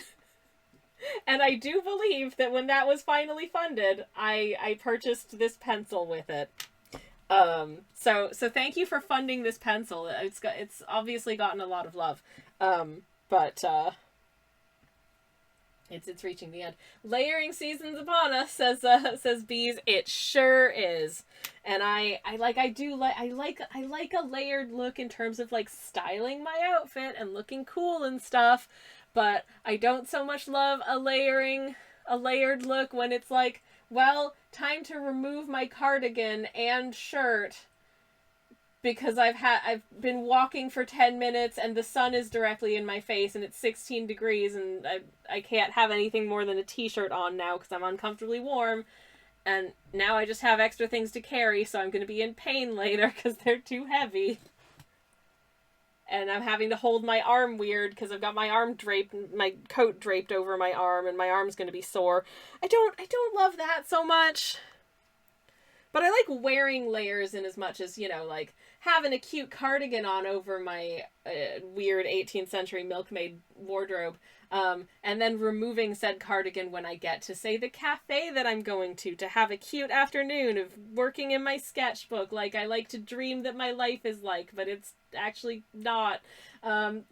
And I do believe that when that was finally funded, I purchased this pencil with it. So thank you for funding this pencil. It's obviously gotten a lot of love. But it's reaching the end. Layering season's upon us, says Bees. It sure is. And I like a layered look in terms of like styling my outfit and looking cool and stuff, but I don't so much love a layered look when it's like, well, time to remove my cardigan and shirt because I've been walking for 10 minutes and the sun is directly in my face and it's 16 degrees and I can't have anything more than a t-shirt on now because I'm uncomfortably warm, and now I just have extra things to carry, so I'm going to be in pain later because they're too heavy. And I'm having to hold my arm weird because I've got my coat draped over my arm, and my arm's going to be sore. I don't love that so much. But I like wearing layers in as much as, you know, like having a cute cardigan on over my weird 18th century milkmaid wardrobe. And then removing said cardigan when I get to, say, the cafe that I'm going to have a cute afternoon of working in my sketchbook like I like to dream that my life is like, but it's actually not. Mariak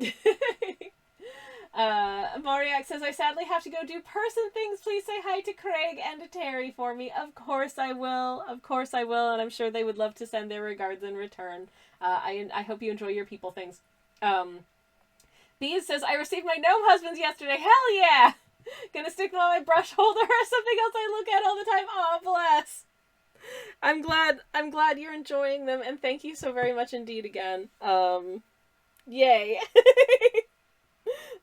says, I sadly have to go do person things. Please say hi to Craig and to Terry for me. Of course I will. Of course I will. And I'm sure they would love to send their regards in return. I hope you enjoy your people things. Bees says, I received my gnome husbands yesterday. Hell yeah! Gonna stick them on my brush holder or something else I look at all the time. Aw, bless. I'm glad you're enjoying them, and thank you so very much indeed again. Yay.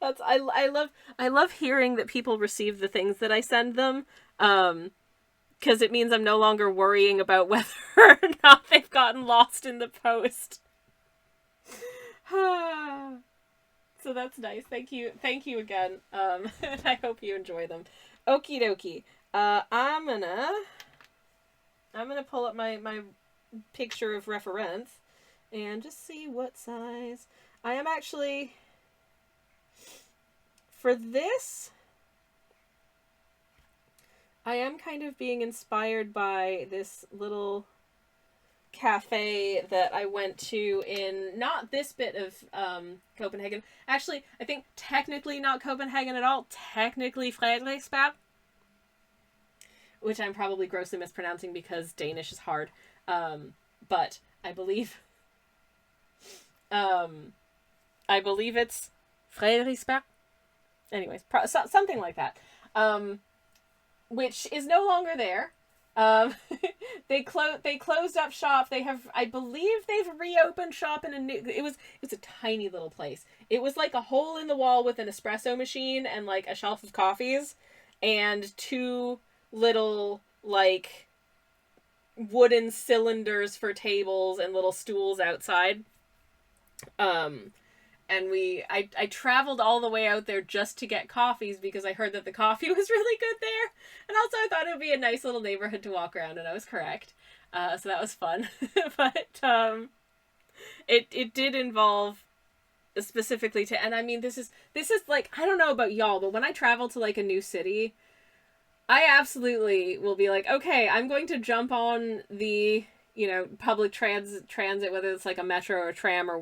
I love hearing that people receive the things that I send them, because it means I'm no longer worrying about whether or not they've gotten lost in the post. So that's nice. Thank you again. I hope you enjoy them. Okie dokie. I'm gonna pull up my picture of reference and just see what size. I am actually, for this, I am kind of being inspired by this little cafe that I went to in not this bit of Copenhagen. Actually, I think technically not Copenhagen at all. Technically Frederiksberg, which I'm probably grossly mispronouncing because Danish is hard. But I believe it's Frederiksberg. Anyways, something like that. Which is no longer there. They closed up shop. They have, I believe, they've reopened shop in a new. It was a tiny little place. It was like a hole in the wall with an espresso machine and like a shelf of coffees, and two little like wooden cylinders for tables and little stools outside. And I traveled all the way out there just to get coffees because I heard that the coffee was really good there. And also I thought it would be a nice little neighborhood to walk around, and I was correct. So that was fun. But it did involve specifically to, and I mean, this is like, I don't know about y'all, but when I travel to like a new city, I absolutely will be like, okay, I'm going to jump on the, public transit, whether it's like a metro or a tram or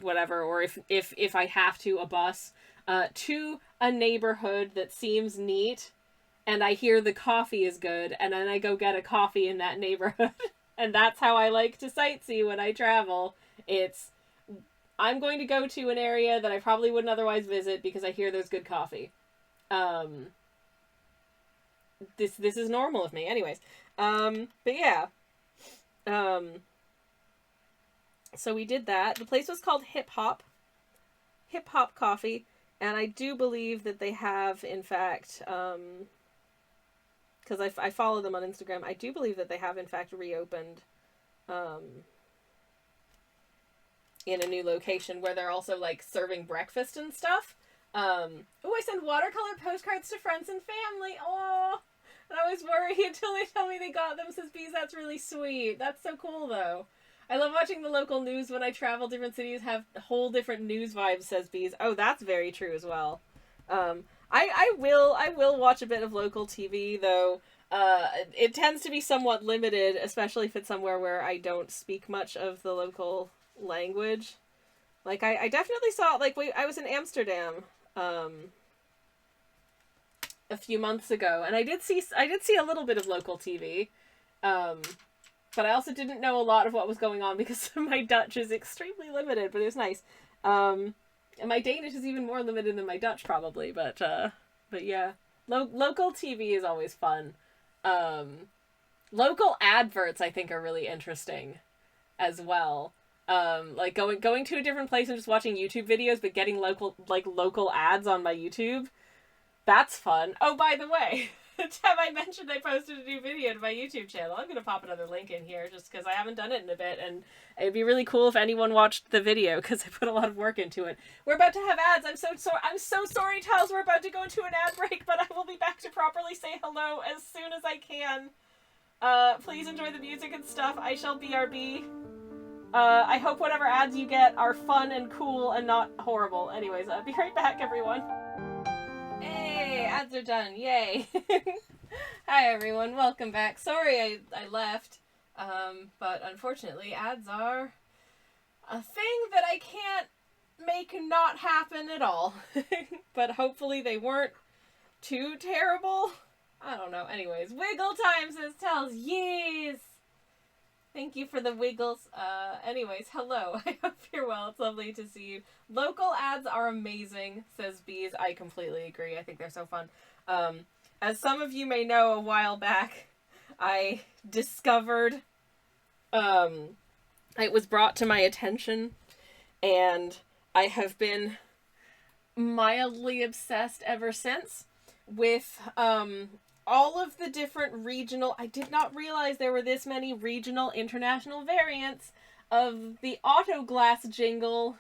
whatever, or if I have to, a bus, to a neighborhood that seems neat, and I hear the coffee is good, and then I go get a coffee in that neighborhood. And that's how I like to sightsee when I travel. I'm going to go to an area that I probably wouldn't otherwise visit because I hear there's good coffee. This is normal with me. Anyways. But yeah. So we did that. The place was called Hip Hop Coffee, and I do believe that they have, in fact, because I follow them on Instagram, I do believe that they have, in fact, reopened, in a new location where they're also, like, serving breakfast and stuff. I send watercolor postcards to friends and family. Oh, and I was worried until they tell me they got them, says Bees. That's really sweet. That's so cool, though. I love watching the local news when I travel. Different cities have whole different news vibes, says Bees. Oh, that's very true as well. I will watch a bit of local TV, though. It tends to be somewhat limited, especially if it's somewhere where I don't speak much of the local language. Like, I definitely saw, like, I was in Amsterdam, a few months ago, and I did see a little bit of local TV, but I also didn't know a lot of what was going on because my Dutch is extremely limited, but it was nice. And my Danish is even more limited than my Dutch, probably, but yeah. Local TV is always fun. Local adverts, I think, are really interesting as well. Like going to a different place and just watching YouTube videos, but getting local ads on my YouTube. That's fun. Oh, by the way, have I mentioned I posted a new video to my YouTube channel? I'm going to pop another link in here just because I haven't done it in a bit, and it'd be really cool if anyone watched the video because I put a lot of work into it. We're about to have ads. I'm so sorry, Tals. We're about to go into an ad break, but I will be back to properly say hello as soon as I can. Please enjoy the music and stuff. I shall BRB. I hope whatever ads you get are fun and cool and not horrible. Anyways, I'll be right back, everyone. Hey, ads are done. Yay. Hi, everyone. Welcome back. Sorry I left. But unfortunately, ads are a thing that I can't make not happen at all. But hopefully they weren't too terrible. I don't know. Anyways, wiggle time, says Tells. Yes! Thank you for the wiggles. Anyways, hello. I hope you're well. It's lovely to see you. Local ads are amazing, says Bees. I completely agree. I think they're so fun. As some of you may know, a while back, I discovered, it was brought to my attention, and I have been mildly obsessed ever since with, all of the different regional... I did not realize there were this many regional international variants of the Autoglass jingle.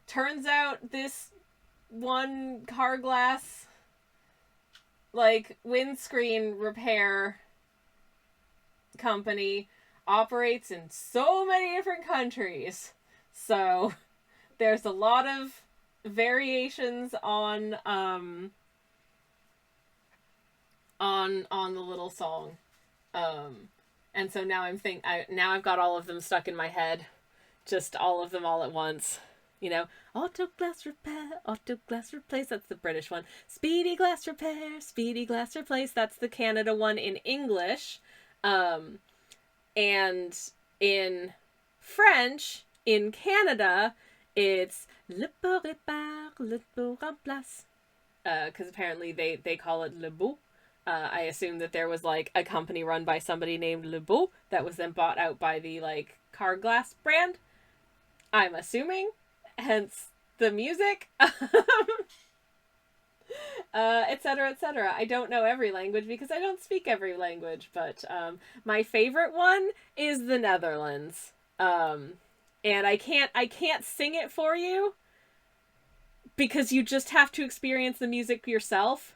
Turns out this one car glass, like, windscreen repair company operates in so many different countries. So there's a lot of variations on the little song. And so now I've got all of them stuck in my head. Just all of them all at once. You know, auto glass repair, auto glass replace, that's the British one. Speedy glass repair, speedy glass replace, that's the Canada one in English. And in French, in Canada, It's le beau repart, le beau remplace. Because apparently they call it Le Beau. I assume that there was like a company run by somebody named Le Beau that was then bought out by the like car glass brand. I'm assuming, hence the music, etc., etc. I don't know every language because I don't speak every language, but my favorite one is the Netherlands, and I can't sing it for you because you just have to experience the music yourself,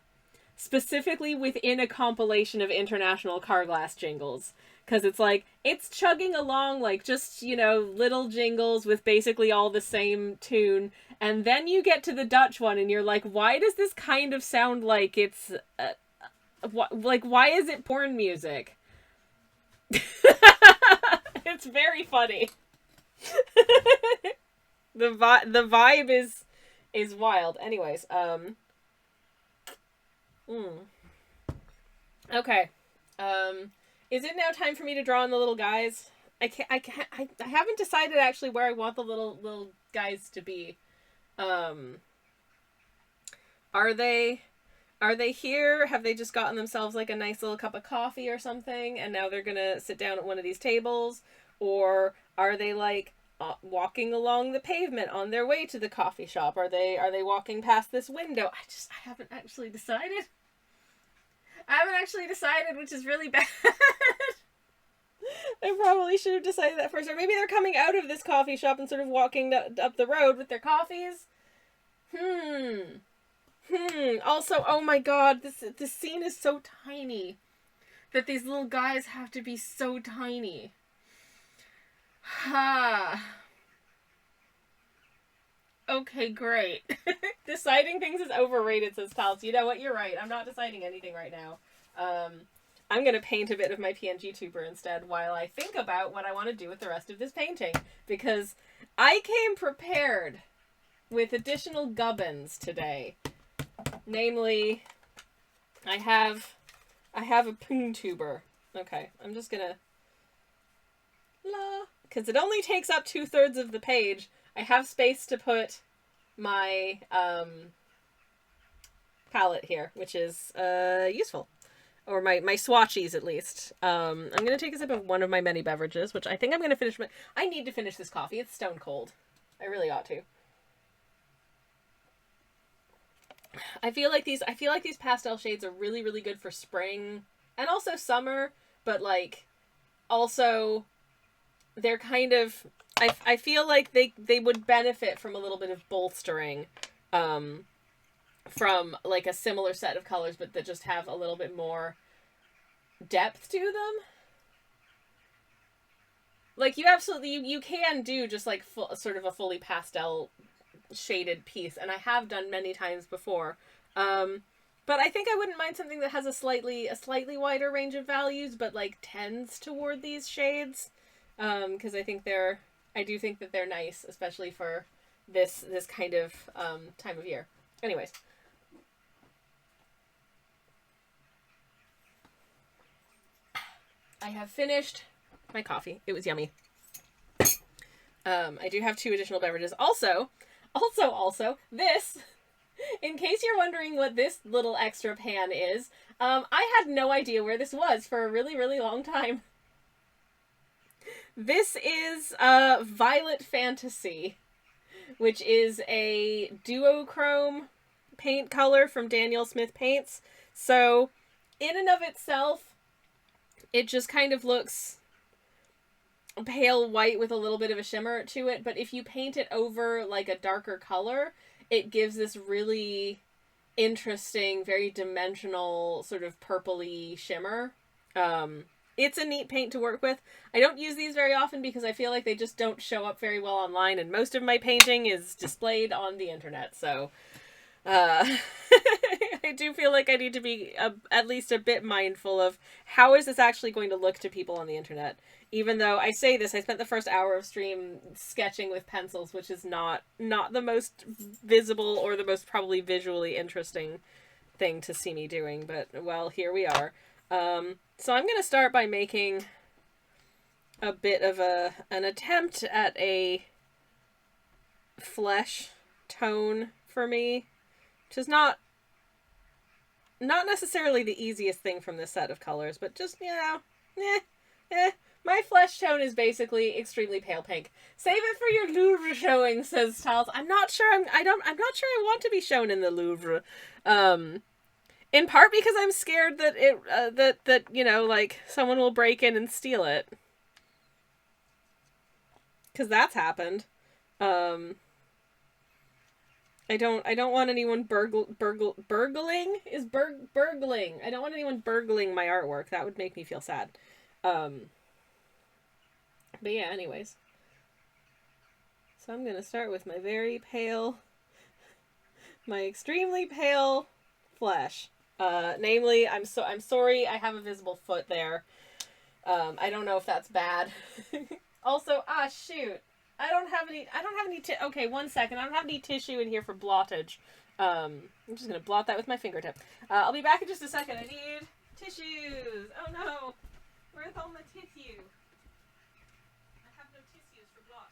specifically within a compilation of international car glass jingles. Because it's like, it's chugging along like just, little jingles with basically all the same tune. And then you get to the Dutch one and you're like, why does this kind of sound like it's, why is it porn music? It's very funny. The vibe is wild. Anyways, Okay. Is it now time for me to draw on the little guys? I haven't decided actually where I want the little guys to be. Are they here? Have they just gotten themselves like a nice little cup of coffee or something and now they're gonna sit down at one of these tables? Or are they like walking along the pavement on their way to the coffee shop? Are they walking past this window? I haven't actually decided. Which is really bad. I probably should have decided that first. Or maybe they're coming out of this coffee shop and sort of walking up the road with their coffees. Also, oh my god, this scene is so tiny that these little guys have to be so tiny. Okay, great. Deciding things is overrated, says Tals. You know what? You're right. I'm not deciding anything right now. I'm going to paint a bit of my PNG tuber instead while I think about what I want to do with the rest of this painting. Because I came prepared with additional gubbins today. Namely, I have a poon tuber. Okay, I'm just going to... Because it only takes up 2/3 of the page. I have space to put my palette here, which is useful. Or my swatchies, at least. I'm going to take a sip of one of my many beverages, which I think I'm going to finish. I need to finish this coffee. It's stone cold. I really ought to. I feel like these pastel shades are really, really good for spring and also summer, but like also they're kind of... I feel like they would benefit from a little bit of bolstering from like a similar set of colors, but that just have a little bit more depth to them. Like you can do just like sort of a fully pastel shaded piece, and I have done many times before. But I think I wouldn't mind something that has a slightly wider range of values, but like tends toward these shades. Because I do think that they're nice, especially for this kind of time of year. Anyways. I have finished my coffee. It was yummy. I do have 2 additional beverages. Also, this, in case you're wondering what this little extra pan is, I had no idea where this was for a really, really long time. This is Violet Fantasy, which is a duochrome paint color from Daniel Smith Paints. So, in and of itself, it just kind of looks pale white with a little bit of a shimmer to it, but if you paint it over like a darker color, it gives this really interesting, very dimensional, sort of purpley shimmer. It's a neat paint to work with. I don't use these very often because I feel like they just don't show up very well online, and most of my painting is displayed on the internet, so I do feel like I need to be at least a bit mindful of how is this actually going to look to people on the internet. Even though I say this, I spent the first hour of stream sketching with pencils, which is not the most visible or the most probably visually interesting thing to see me doing, but well, here we are. So I'm going to start by making a bit of an attempt at a flesh tone for me, which is not necessarily the easiest thing from this set of colors, but just, you know, my flesh tone is basically extremely pale pink. Save it for your Louvre showing, says Tiles. I'm not sure I'm not sure I want to be shown in the Louvre. In part because I'm scared that that you know, like, someone will break in and steal it. Cuz that's happened. I don't want anyone burgling. I don't want anyone burgling my artwork. That would make me feel sad. But yeah, anyways. So I'm gonna start with my very pale, my extremely pale flesh. Namely, I'm sorry I have a visible foot there. I don't know if that's bad. Also, shoot. I don't have any, okay, 1 second. I don't have any tissue in here for blottage. I'm just gonna blot that with my fingertip. I'll be back in just a second. I need tissues. Oh no. Where's all my tissue? I have no tissues for blot.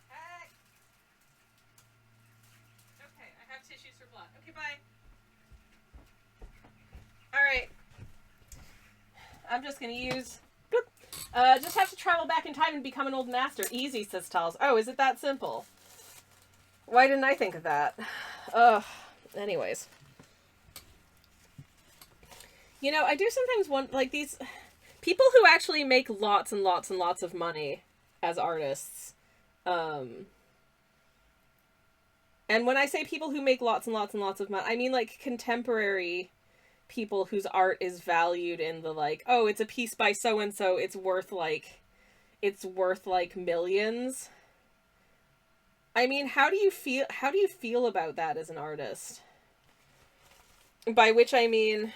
Hey. Okay, I have tissues for blot. Okay, bye. Alright. I'm just gonna use... just have to travel back in time and become an old master. Easy, says Tals. Oh, is it that simple? Why didn't I think of that? Ugh. Anyways. You know, I do sometimes want, like, these... people who actually make lots and lots and lots of money as artists. And when I say people who make lots and lots and lots of money, I mean, like, contemporary people whose art is valued in the, like, oh, it's a piece by so-and-so, it's worth millions. I mean, how do you feel about that as an artist? By which I mean,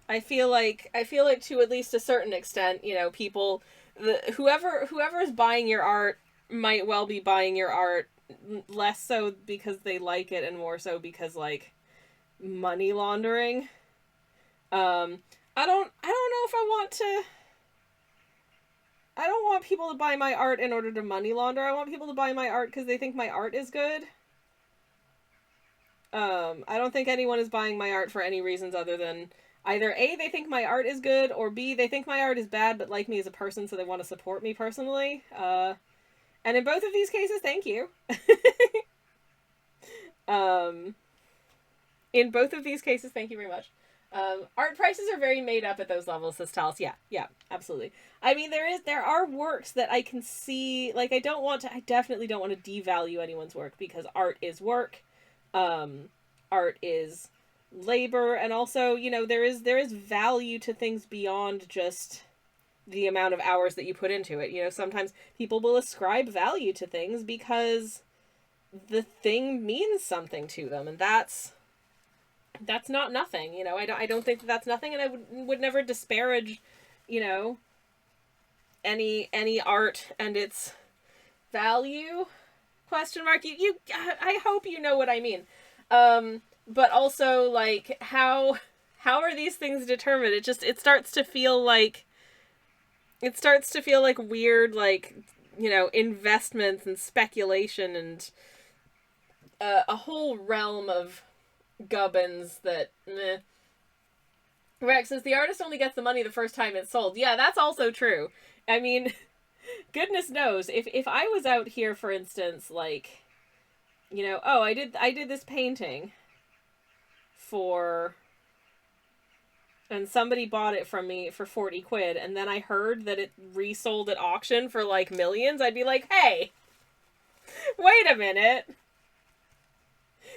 I feel like to at least a certain extent, you know, people, whoever is buying your art might well be buying your art less so because they like it and more so because, like, money laundering. I don't know if I don't want people to buy my art in order to money launder. I want people to buy my art because they think my art is good. I don't think anyone is buying my art for any reasons other than either A, they think my art is good, or B, they think my art is bad but like me as a person, so they want to support me personally. And in both of these cases, thank you. In both of these cases, thank you very much. Art prices are very made up at those levels, says Talis. Yeah, absolutely. I mean, there are works that I can see, like, I definitely don't want to devalue anyone's work, because art is work. Art is labor, and also, you know, there is value to things beyond just the amount of hours that you put into it. You know, sometimes people will ascribe value to things because the thing means something to them, and that's not nothing. You know, I don't think that's nothing, and I would never disparage, you know, any art and its value, question mark. You I hope you know what I mean. But also, like, how are these things determined? It starts to feel like weird, like, you know, investments and speculation and a whole realm of gubbins that meh. Rex says the artist only gets the money the first time it's sold. Yeah, that's also true. I mean, goodness knows, if I was out here, for instance, like, you know, oh, I did this painting and somebody bought it from me for 40 quid, and then I heard that it resold at auction for, like, millions, I'd be like, hey, wait a minute.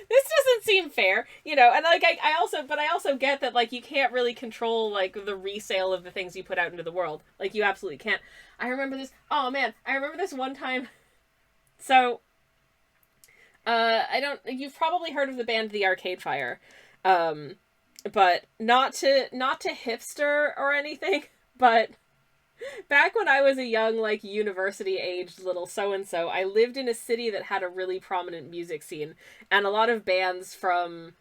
This doesn't seem fair, you know, and, like, I also get that, like, you can't really control, like, the resale of the things you put out into the world. Like, you absolutely can't. I remember this one time, so, you've probably heard of the band The Arcade Fire, but not to hipster or anything, but back when I was a young, like, university-aged little so-and-so, I lived in a city that had a really prominent music scene, and a lot of bands from,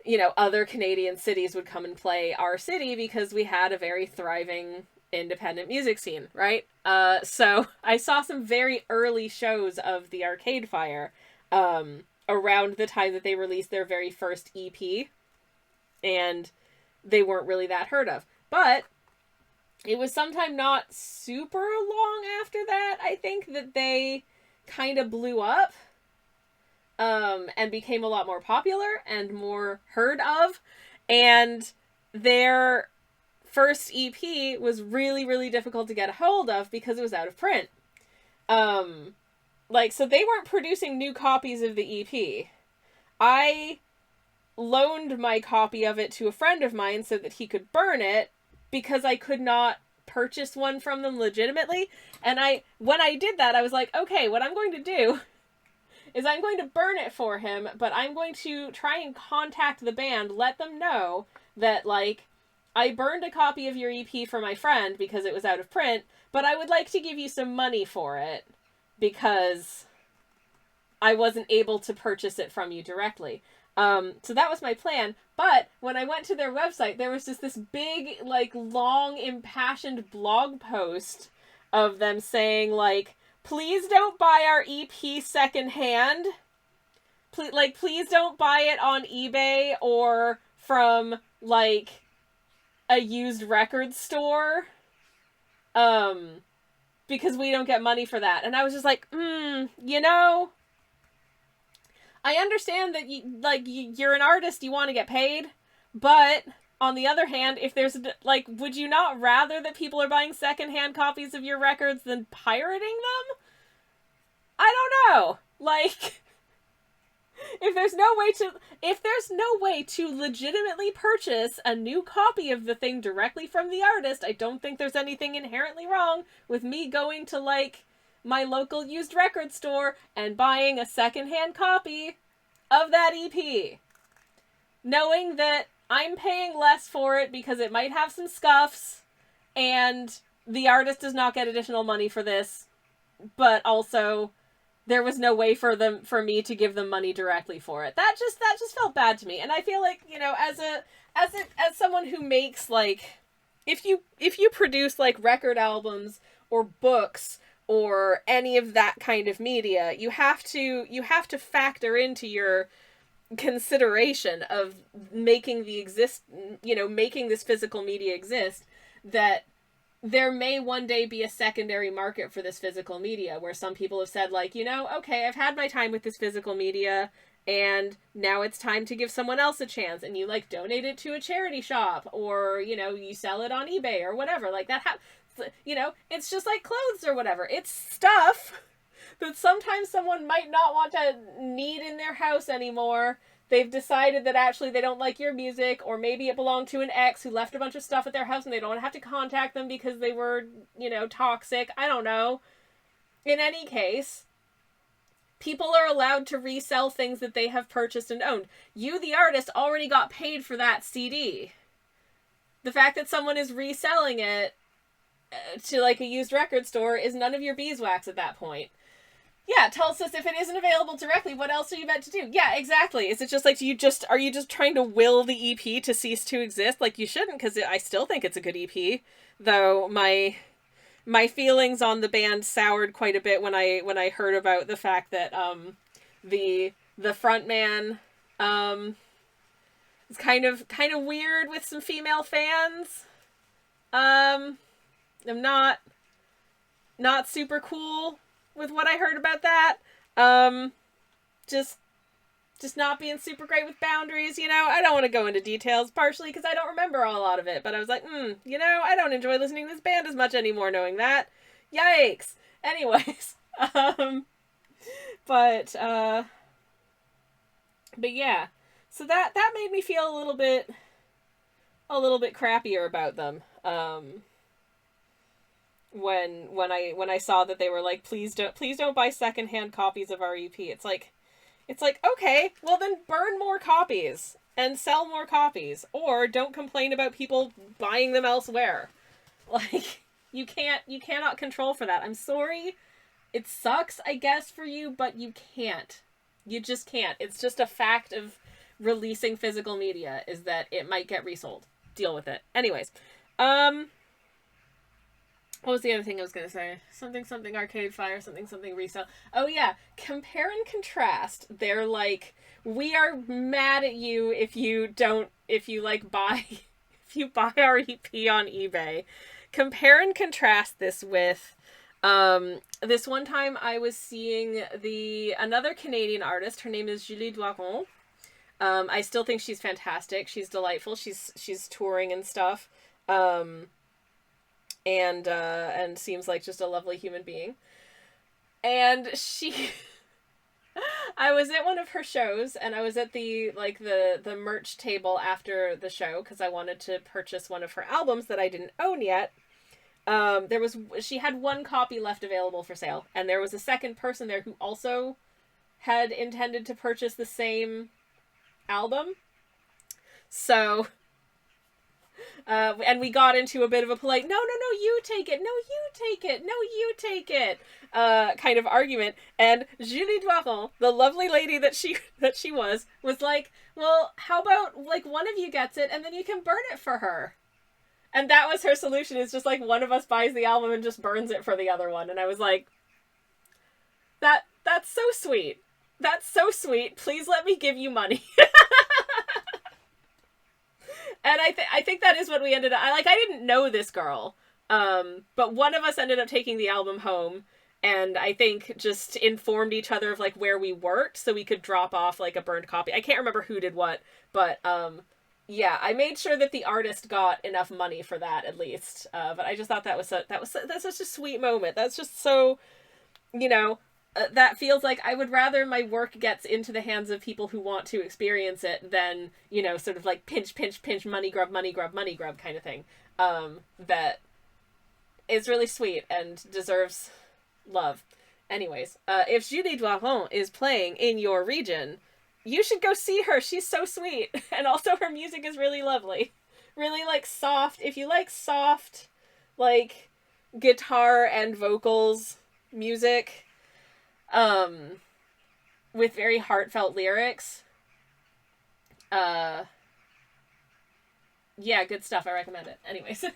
you know, other Canadian cities would come and play our city because we had a very thriving independent music scene, right? So I saw some very early shows of the Arcade Fire around the time that they released their very first EP, and they weren't really that heard of. But it was sometime not super long after that, I think, that they kind of blew up and became a lot more popular and more heard of. And their first EP was really, really difficult to get a hold of because it was out of print. So they weren't producing new copies of the EP. I loaned my copy of it to a friend of mine so that he could burn it because I could not purchase one from them legitimately. And when I did that, I was like, okay, what I'm going to do is I'm going to burn it for him, but I'm going to try and contact the band, let them know that, like, I burned a copy of your EP for my friend because it was out of print, but I would like to give you some money for it because I wasn't able to purchase it from you directly. So that was my plan, but when I went to their website, there was just this big, like, long, impassioned blog post of them saying, like, please don't buy our EP secondhand. Please don't buy it on eBay or from, like, a used record store. Because we don't get money for that. And I was just like, you know, I understand that you're an artist, you want to get paid, but on the other hand, if there's, like, would you not rather that people are buying secondhand copies of your records than pirating them? I don't know. Like, if there's no way to legitimately purchase a new copy of the thing directly from the artist, I don't think there's anything inherently wrong with me going to, like, my local used record store and buying a secondhand copy of that EP. Knowing that I'm paying less for it because it might have some scuffs and the artist does not get additional money for this, but also there was no way for me to give them money directly for it. That just felt bad to me. And I feel like, you know, as someone who makes, like, if you produce, like, record albums or books or any of that kind of media, you have to factor into your consideration of making making this physical media exist, that there may one day be a secondary market for this physical media where some people have said, like, you know, okay, I've had my time with this physical media and now it's time to give someone else a chance, and you, like, donate it to a charity shop, or, you know, you sell it on eBay or whatever. Like, that you know, it's just like clothes or whatever. It's stuff that sometimes someone might not want to need in their house anymore. They've decided that actually they don't like your music, or maybe it belonged to an ex who left a bunch of stuff at their house and they don't want to have to contact them because they were, you know, toxic. I don't know. In any case, people are allowed to resell things that they have purchased and owned. You, the artist, already got paid for that CD. The fact that someone is reselling it to, like, a used record store is none of your beeswax at that point. Yeah, tell us if it isn't available directly, what else are you meant to do? Yeah, exactly. Is it just like, are you just trying to will the EP to cease to exist? Like, you shouldn't, because I still think it's a good EP. Though my feelings on the band soured quite a bit when I heard about the fact that the frontman is kind of weird with some female fans. I'm not super cool with what I heard about that. Just not being super great with boundaries, you know. I don't want to go into details, partially because I don't remember a lot of it, but I was like, you know, I don't enjoy listening to this band as much anymore knowing that. Yikes. Anyways, but yeah. So that made me feel a little bit crappier about them. When I saw that they were like, please don't buy secondhand copies of our EP. It's like, okay, well then burn more copies and sell more copies, or don't complain about people buying them elsewhere. Like, you cannot control for that. I'm sorry. It sucks, I guess, for you, but you can't. You just can't. It's just a fact of releasing physical media, is that it might get resold. Deal with it. Anyways, What was the other thing I was going to say? Something Arcade Fire, something resale. Oh yeah, compare and contrast. They're like, we are mad at you if you like buy, if you buy our EP on eBay. Compare and contrast this with, this one time I was seeing another Canadian artist. Her name is Julie Doiron. I still think she's fantastic. She's delightful. She's touring and stuff. And seems like just a lovely human being. And I was at one of her shows, and I was at the merch table after the show because I wanted to purchase one of her albums that I didn't own yet. She had one copy left available for sale, and there was a second person there who also had intended to purchase the same album. So and we got into a bit of a polite, no, you take it, no, you take it, no, you take it, kind of argument. And Julie Doiron, the lovely lady that she was like, well, how about, like, one of you gets it, and then you can burn it for her. And that was her solution, is just, like, one of us buys the album and just burns it for the other one. And I was like, that's so sweet. That's so sweet. Please let me give you money. And I think that is what we ended up... I didn't know this girl. But one of us ended up taking the album home. And I think just informed each other of, like, where we worked so we could drop off, like, a burned copy. I can't remember who did what. But, yeah, I made sure that the artist got enough money for that, at least. But I just thought that's such a sweet moment. That's just so, you know... that feels like I would rather my work gets into the hands of people who want to experience it than, you know, sort of like pinch, money grub kind of thing. That is really sweet and deserves love. Anyways, if Julie Doiron is playing in your region, you should go see her. She's so sweet. And also her music is really lovely. Really, like, soft. If you like soft, like, guitar and vocals music... with very heartfelt lyrics. Yeah, good stuff. I recommend it. Anyways. In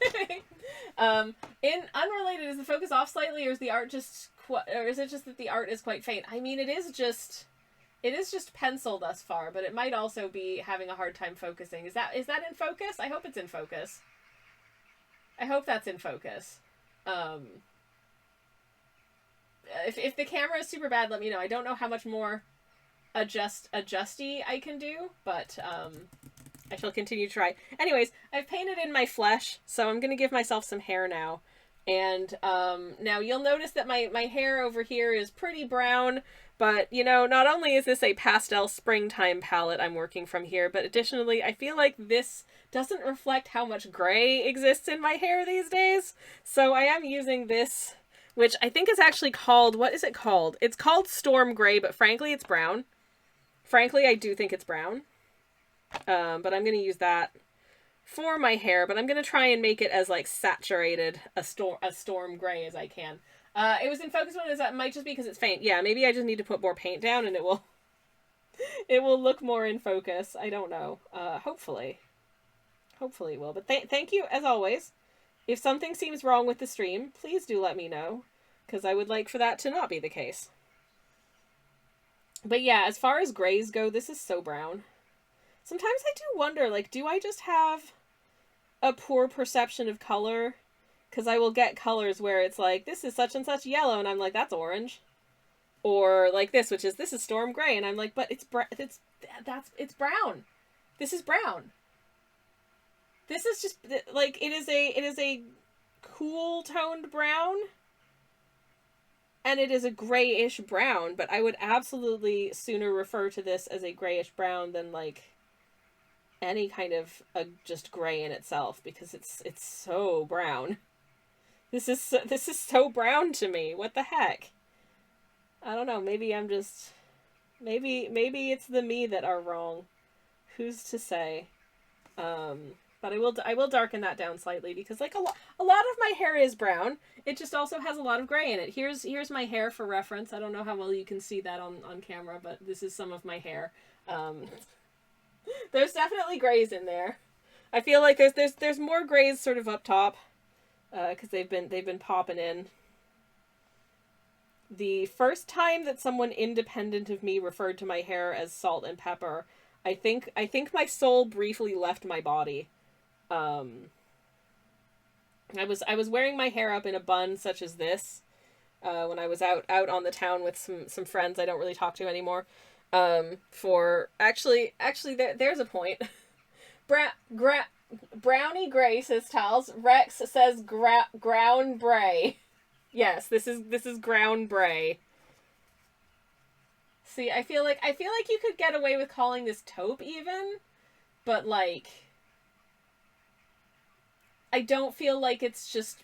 unrelated, is the focus off slightly, or is the art just, or is it just that the art is quite faint? I mean, it is just pencil thus far, but it might also be having a hard time focusing. Is that in focus? I hope it's in focus. I hope that's in focus. If the camera is super bad, let me know. I don't know how much more adjusty I can do, but I shall continue to try. Anyways, I've painted in my flesh, so I'm going to give myself some hair now. And now you'll notice that my hair over here is pretty brown, but, you know, not only is this a pastel springtime palette I'm working from here, but additionally, I feel like this doesn't reflect how much gray exists in my hair these days. So I am using this... which I think is actually called, what is it called? It's called Storm Gray, but frankly, it's brown. Frankly, I do think it's brown. But I'm going to use that for my hair, but I'm going to try and make it as, like, saturated a storm gray as I can. It was in focus one, it might just be because it's faint. Yeah, maybe I just need to put more paint down and it will look more in focus. I don't know. Hopefully it will. But thank you, as always. If something seems wrong with the stream, please do let me know, because I would like for that to not be the case. But yeah, as far as grays go, this is so brown. Sometimes I do wonder, like, do I just have a poor perception of color? Because I will get colors where it's like, this is such and such yellow, and I'm like, that's orange. Or like this, which is, this is storm gray, and I'm like, but it's brown. This is brown. This is just, like, it is a cool toned brown, and it is a grayish brown, but I would absolutely sooner refer to this as a grayish brown than, like, any kind of just gray in itself, because it's so brown. This is so brown to me. What the heck? I don't know, maybe I'm just, maybe it's the me that are wrong. Who's to say? But I will darken that down slightly, because, like, a lot of my hair is brown. It just also has a lot of gray in it. Here's my hair for reference. I don't know how well you can see that on camera, but this is some of my hair. There's definitely grays in there. I feel like there's more grays sort of up top. because they've been popping in. The first time that someone independent of me referred to my hair as salt and pepper, I think my soul briefly left my body. I was wearing my hair up in a bun such as this, when I was out on the town with some friends I don't really talk to anymore. For actually there's a point. Brownie Gray says Tals. Rex says ground bray. Yes, this is ground bray. See, I feel like you could get away with calling this taupe even, but like I don't feel like it's just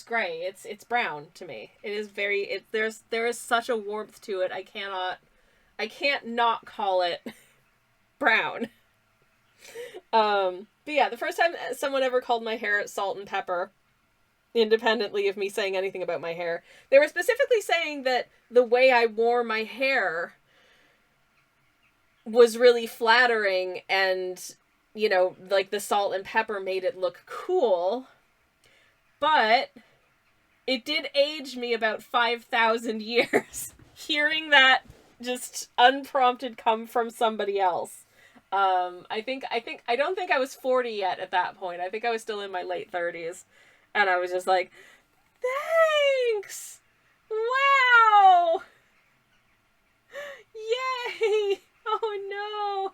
gray. It's brown to me. It is very there is such a warmth to it. I can't not call it brown. But yeah, the first time someone ever called my hair salt and pepper, independently of me saying anything about my hair, they were specifically saying that the way I wore my hair was really flattering, and you know, like the salt and pepper made it look cool, but it did age me about 5,000 years hearing that just unprompted come from somebody else. I don't think I was 40 yet at that point. I think I was still in my late 30s. And I was just like, thanks! Wow! Yay! Oh no!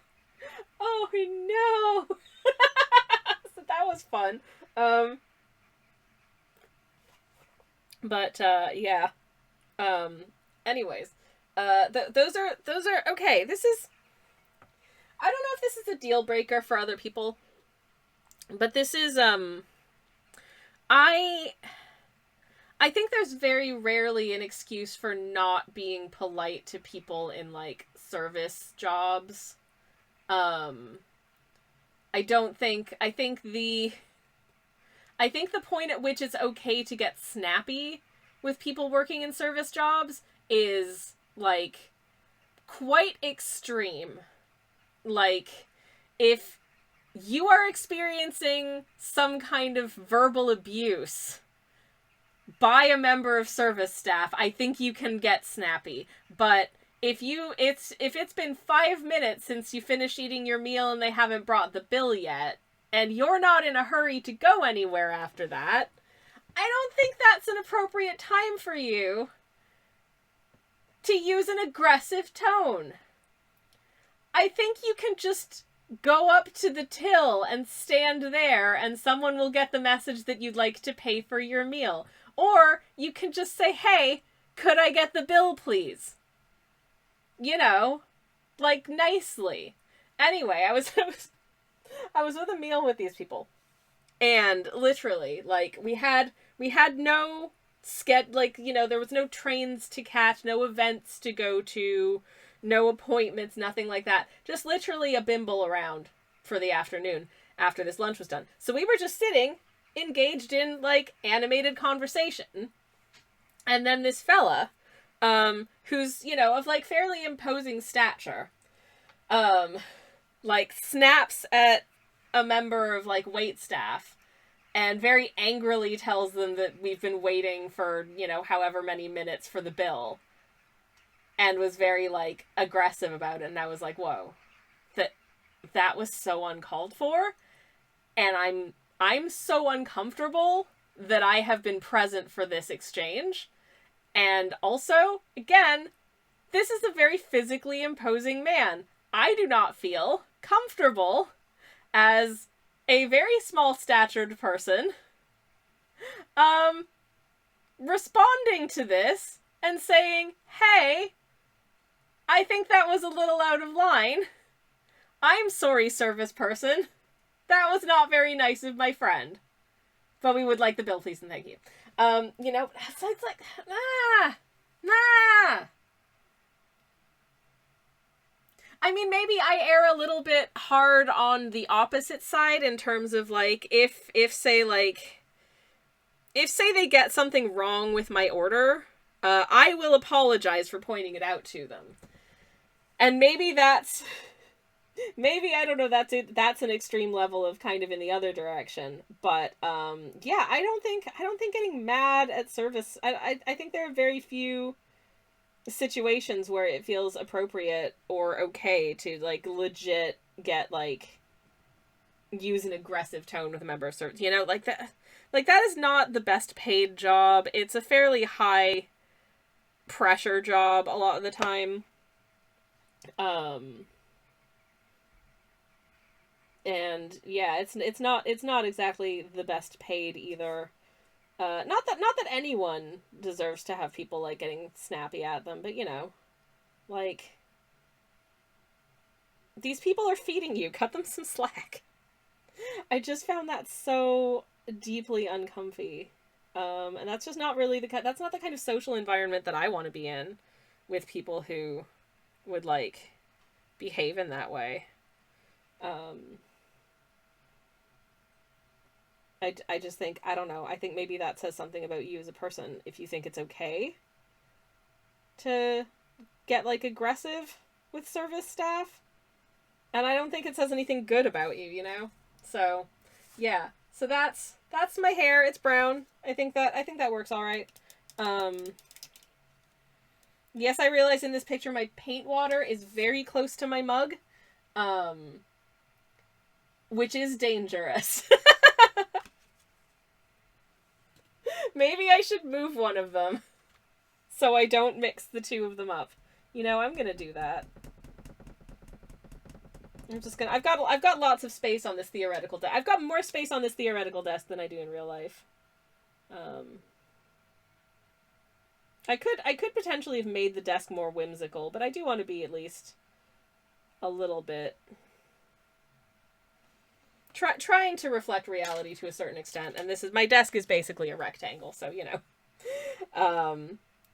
Oh no! So that was fun. Yeah. Anyways. Those are okay. This is, I don't know if this is a deal breaker for other people, but this is, I think there's very rarely an excuse for not being polite to people in, like, service jobs. I think the point at which it's okay to get snappy with people working in service jobs is, like, quite extreme. Like, if you are experiencing some kind of verbal abuse by a member of service staff, I think you can get snappy. But if it's been 5 minutes since you finished eating your meal and they haven't brought the bill yet, and you're not in a hurry to go anywhere after that, I don't think that's an appropriate time for you to use an aggressive tone. I think you can just go up to the till and stand there, and someone will get the message that you'd like to pay for your meal. Or you can just say, hey, could I get the bill, please? You know, like, nicely. Anyway, I was with a meal with these people. And literally, like, we had no like, you know, there was no trains to catch, no events to go to, no appointments, nothing like that. Just literally a bimble around for the afternoon after this lunch was done. So we were just sitting, engaged in, like, animated conversation. And then this fella, who's, you know, of, like, fairly imposing stature, like, snaps at a member of, like, wait staff and very angrily tells them that we've been waiting for, you know, however many minutes for the bill. And was very, like, aggressive about it. And I was like, whoa, that was so uncalled for. And I'm so uncomfortable that I have been present for this exchange. And also, again, this is a very physically imposing man. I do not feel comfortable as a very small-statured person responding to this and saying, hey, I think that was a little out of line. I'm sorry, service person. That was not very nice of my friend. But we would like the bill, please, and thank you. You know, so it's like, nah. I mean, maybe I err a little bit hard on the opposite side in terms of, like, if say they get something wrong with my order, I will apologize for pointing it out to them. And maybe that's Maybe, I don't know, that's an extreme level of kind of in the other direction. But yeah, I don't think getting mad at service, I think there are very few situations where it feels appropriate or okay to like legit get like use an aggressive tone with a member of service. You know, like that is not the best paid job. It's a fairly high pressure job a lot of the time. And yeah, it's not exactly the best paid either. Not that anyone deserves to have people like getting snappy at them, but you know, like these people are feeding you. Cut them some slack. I just found that so deeply uncomfy. And that's just not really that's not the kind of social environment that I want to be in with people who would like behave in that way. I just think, I don't know, I think maybe that says something about you as a person if you think it's okay to get like aggressive with service staff. And I don't think it says anything good about you, you know? So, yeah. So that's my hair. It's brown. I think that works all right. Yes, I realize in this picture my paint water is very close to my mug. Which is dangerous. Maybe I should move one of them so I don't mix the two of them up. You know, I'm gonna do that. I'm just gonna. I've got lots of space on this theoretical desk. I've got more space on this theoretical desk than I do in real life. I could potentially have made the desk more whimsical, but I do want to be at least a little bit trying to reflect reality to a certain extent. And my desk is basically a rectangle, so you know,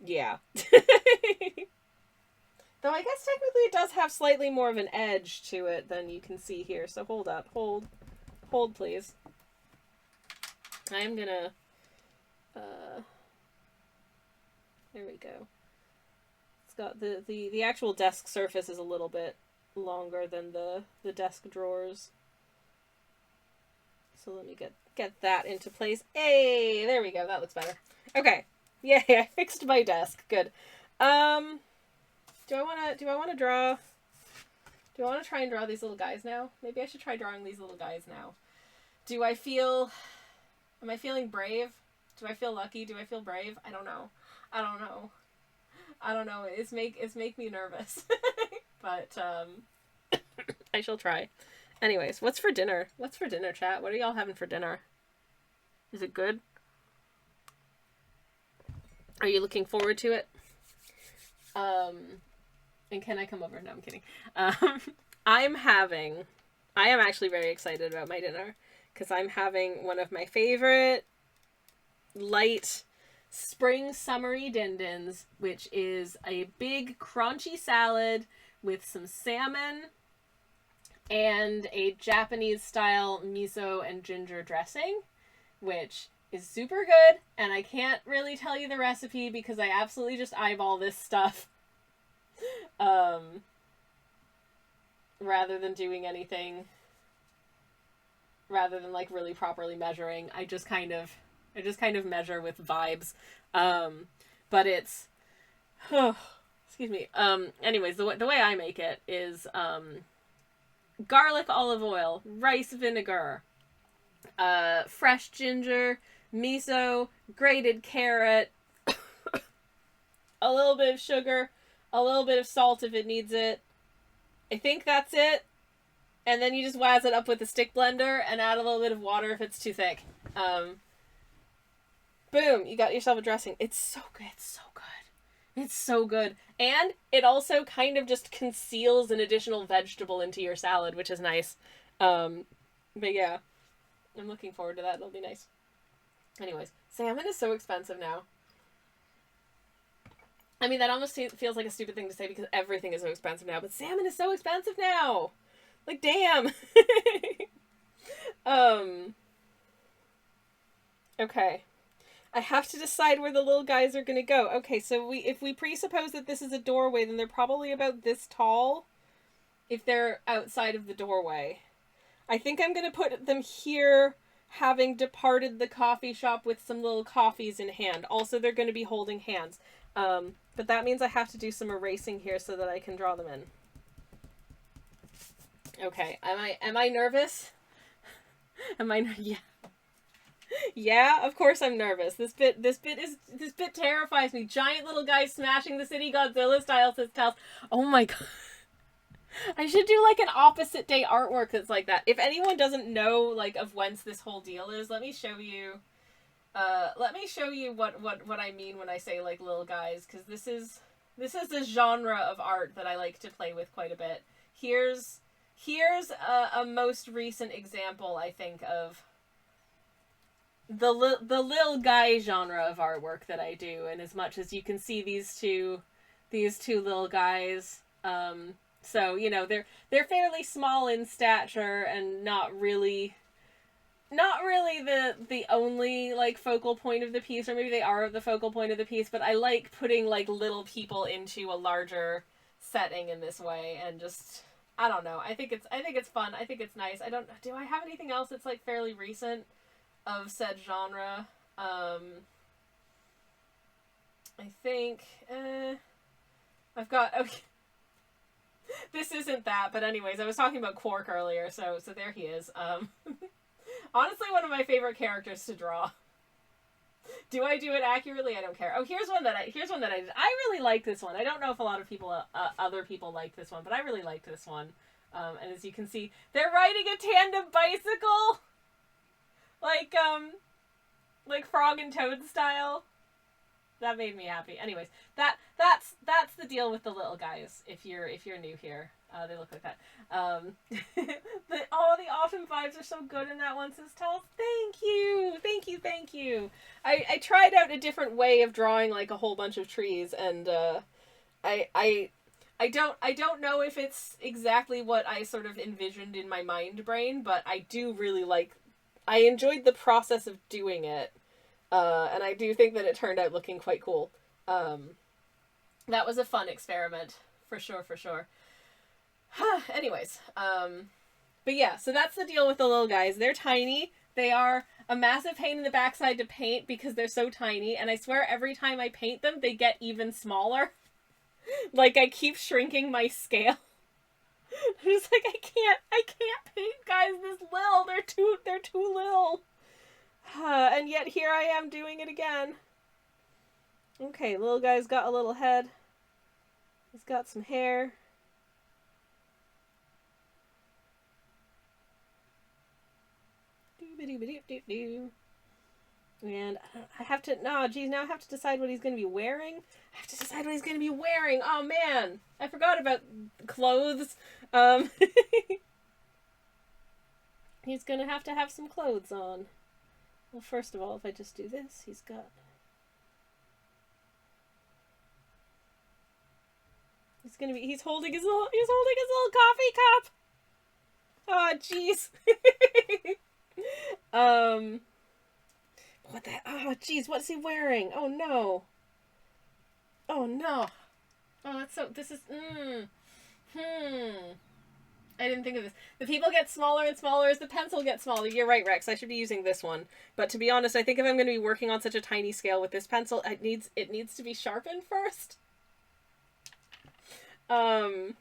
yeah. Though I guess technically it does have slightly more of an edge to it than you can see here. So hold up. Hold please. I'm gonna, there we go. It's got the actual desk surface is a little bit longer than the desk drawers. So let me get that into place. Hey, there we go. That looks better. Okay. Yeah, I fixed my desk. Good. Do I want to draw... Do I want to try and draw these little guys now? Maybe I should try drawing these little guys now. Do I feel... Am I feeling brave? Do I feel lucky? Do I feel brave? I don't know. It's make me nervous. But, I shall try. Anyways, what's for dinner? What's for dinner, chat? What are y'all having for dinner? Is it good? Are you looking forward to it? And can I come over? No, I'm kidding. I am actually very excited about my dinner because I'm having one of my favorite light spring summery din-dins, which is a big crunchy salad with some salmon and a Japanese style miso and ginger dressing, which is super good, and I can't really tell you the recipe because I absolutely just eyeball this stuff. Rather than doing anything, rather than like really properly measuring, I just kind of measure with vibes. But it's, excuse me. Anyways, the way I make it is, garlic olive oil, rice vinegar, fresh ginger, miso, grated carrot, a little bit of sugar, a little bit of salt if it needs it. I think that's it. And then you just wazz it up with a stick blender and add a little bit of water if it's too thick. Boom, you got yourself a dressing. It's so good. It's so good. It's so good. And it also kind of just conceals an additional vegetable into your salad, which is nice. But yeah, I'm looking forward to that. It'll be nice. Anyways, salmon is so expensive now. I mean, that almost feels like a stupid thing to say because everything is so expensive now, but salmon is so expensive now! Like, damn! Okay. I have to decide where the little guys are gonna go. Okay, so if we presuppose that this is a doorway, then they're probably about this tall. if they're outside of the doorway. I think I'm going to put them here, having departed the coffee shop with some little coffees in hand. Also, they're going to be holding hands. But that means I have to do some erasing here so that I can draw them in. Okay, am I nervous? Yeah. Yeah, of course I'm nervous. This bit terrifies me. Giant little guys smashing the city Godzilla style, says Tels. Oh my god. I should do like an opposite day artwork that's like that. If anyone doesn't know like of whence this whole deal is, let me show you what I mean when I say like little guys, because this is a genre of art that I like to play with quite a bit. Here's a most recent example, I think, of the little guy genre of artwork that I do, and as much as you can see these two little guys, so you know they're fairly small in stature and not really the only like focal point of the piece, or maybe they are the focal point of the piece, but I like putting like little people into a larger setting in this way, and just I don't know. I think it's fun. I think it's nice. Do I have anything else that's like fairly recent of said genre? I think I've got okay. This isn't that, but anyways, I was talking about Quark earlier, so there he is. Honestly, one of my favorite characters to draw. Do I do it accurately? I don't care. Oh, here's one that I did. I really like this one. I don't know if a lot of people, other people like this one, but I really liked this one. And as you can see, they're riding a tandem bicycle, like Frog and Toad style. That made me happy. Anyways, that's the deal with the little guys. If you're new here, they look like that. The autumn vibes are so good in that one, says Tell. Thank you. I tried out a different way of drawing like a whole bunch of trees, and I don't know if it's exactly what I sort of envisioned in my mind brain, but I do really I enjoyed the process of doing it. And I do think that it turned out looking quite cool. That was a fun experiment, for sure. Anyways, but yeah, so that's the deal with the little guys. They're tiny. They are a massive pain in the backside to paint because they're so tiny, and I swear every time I paint them, they get even smaller. Like, I keep shrinking my scale. I'm just like, I can't paint guys this little. They're too little. And yet here I am doing it again. Okay, little guy's got a little head. He's got some hair. And I have to, now I have to decide what he's going to be wearing. Oh man, I forgot about clothes. He's going to have some clothes on. Well, first of all, if I just do this, he's holding his little coffee cup. Oh, jeez. What the, oh, jeez, what's he wearing? Oh, no. Oh, that's so, this is, I didn't think of this. The people get smaller and smaller as the pencil gets smaller. You're right, Rex. I should be using this one. But to be honest, I think if I'm going to be working on such a tiny scale with this pencil, it needs to be sharpened first. I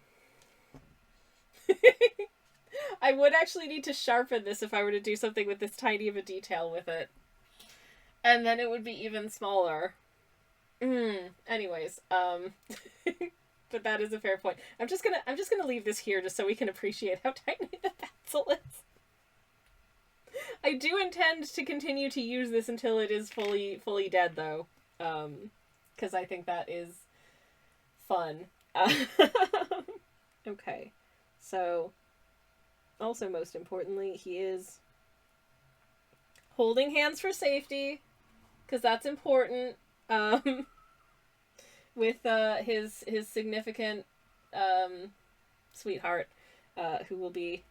would actually need to sharpen this if I were to do something with this tiny of a detail with it. And then it would be even smaller. Anyways, but that is a fair point. I'm just gonna leave this here just so we can appreciate how tiny the pencil is. I do intend to continue to use this until it is fully dead, though, because I think that is fun. Okay, so also most importantly, he is holding hands for safety, because that's important. With his significant sweetheart, who will be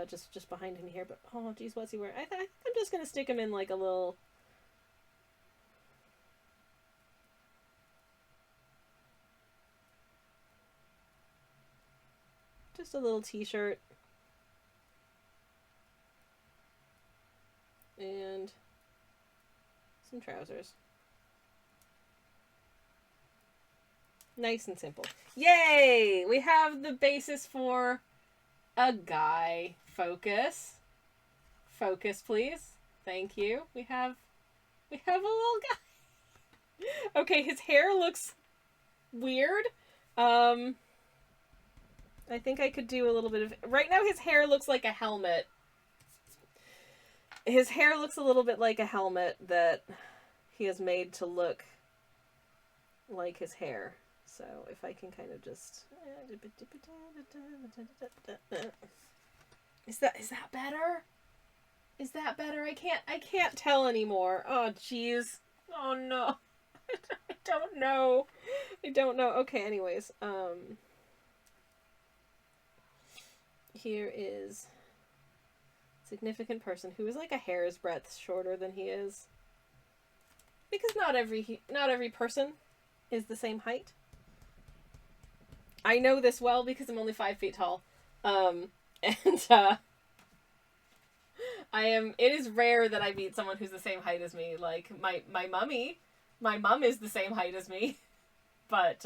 just behind him here. But oh geez, what's he wearing? I'm just gonna stick him in like a little. Just a little t-shirt. And some trousers. Nice and simple. Yay! We have the basis for a guy. Focus. Focus, please. Thank you. We have a little guy. Okay, his hair looks weird. I think I could do a little bit of... Right now his hair looks like a helmet. His hair looks a little bit like a helmet that he has made to look like his hair. So if I can kind of just... Is that better? Is that better? I can't tell anymore. Oh, jeez. Oh, no. I don't know. Okay, anyways. Here is a significant person who is like a hair's breadth shorter than he is. Because not every person is the same height. I know this well because I'm only 5 feet tall. It is rare that I meet someone who's the same height as me. Like, my mum is the same height as me. But,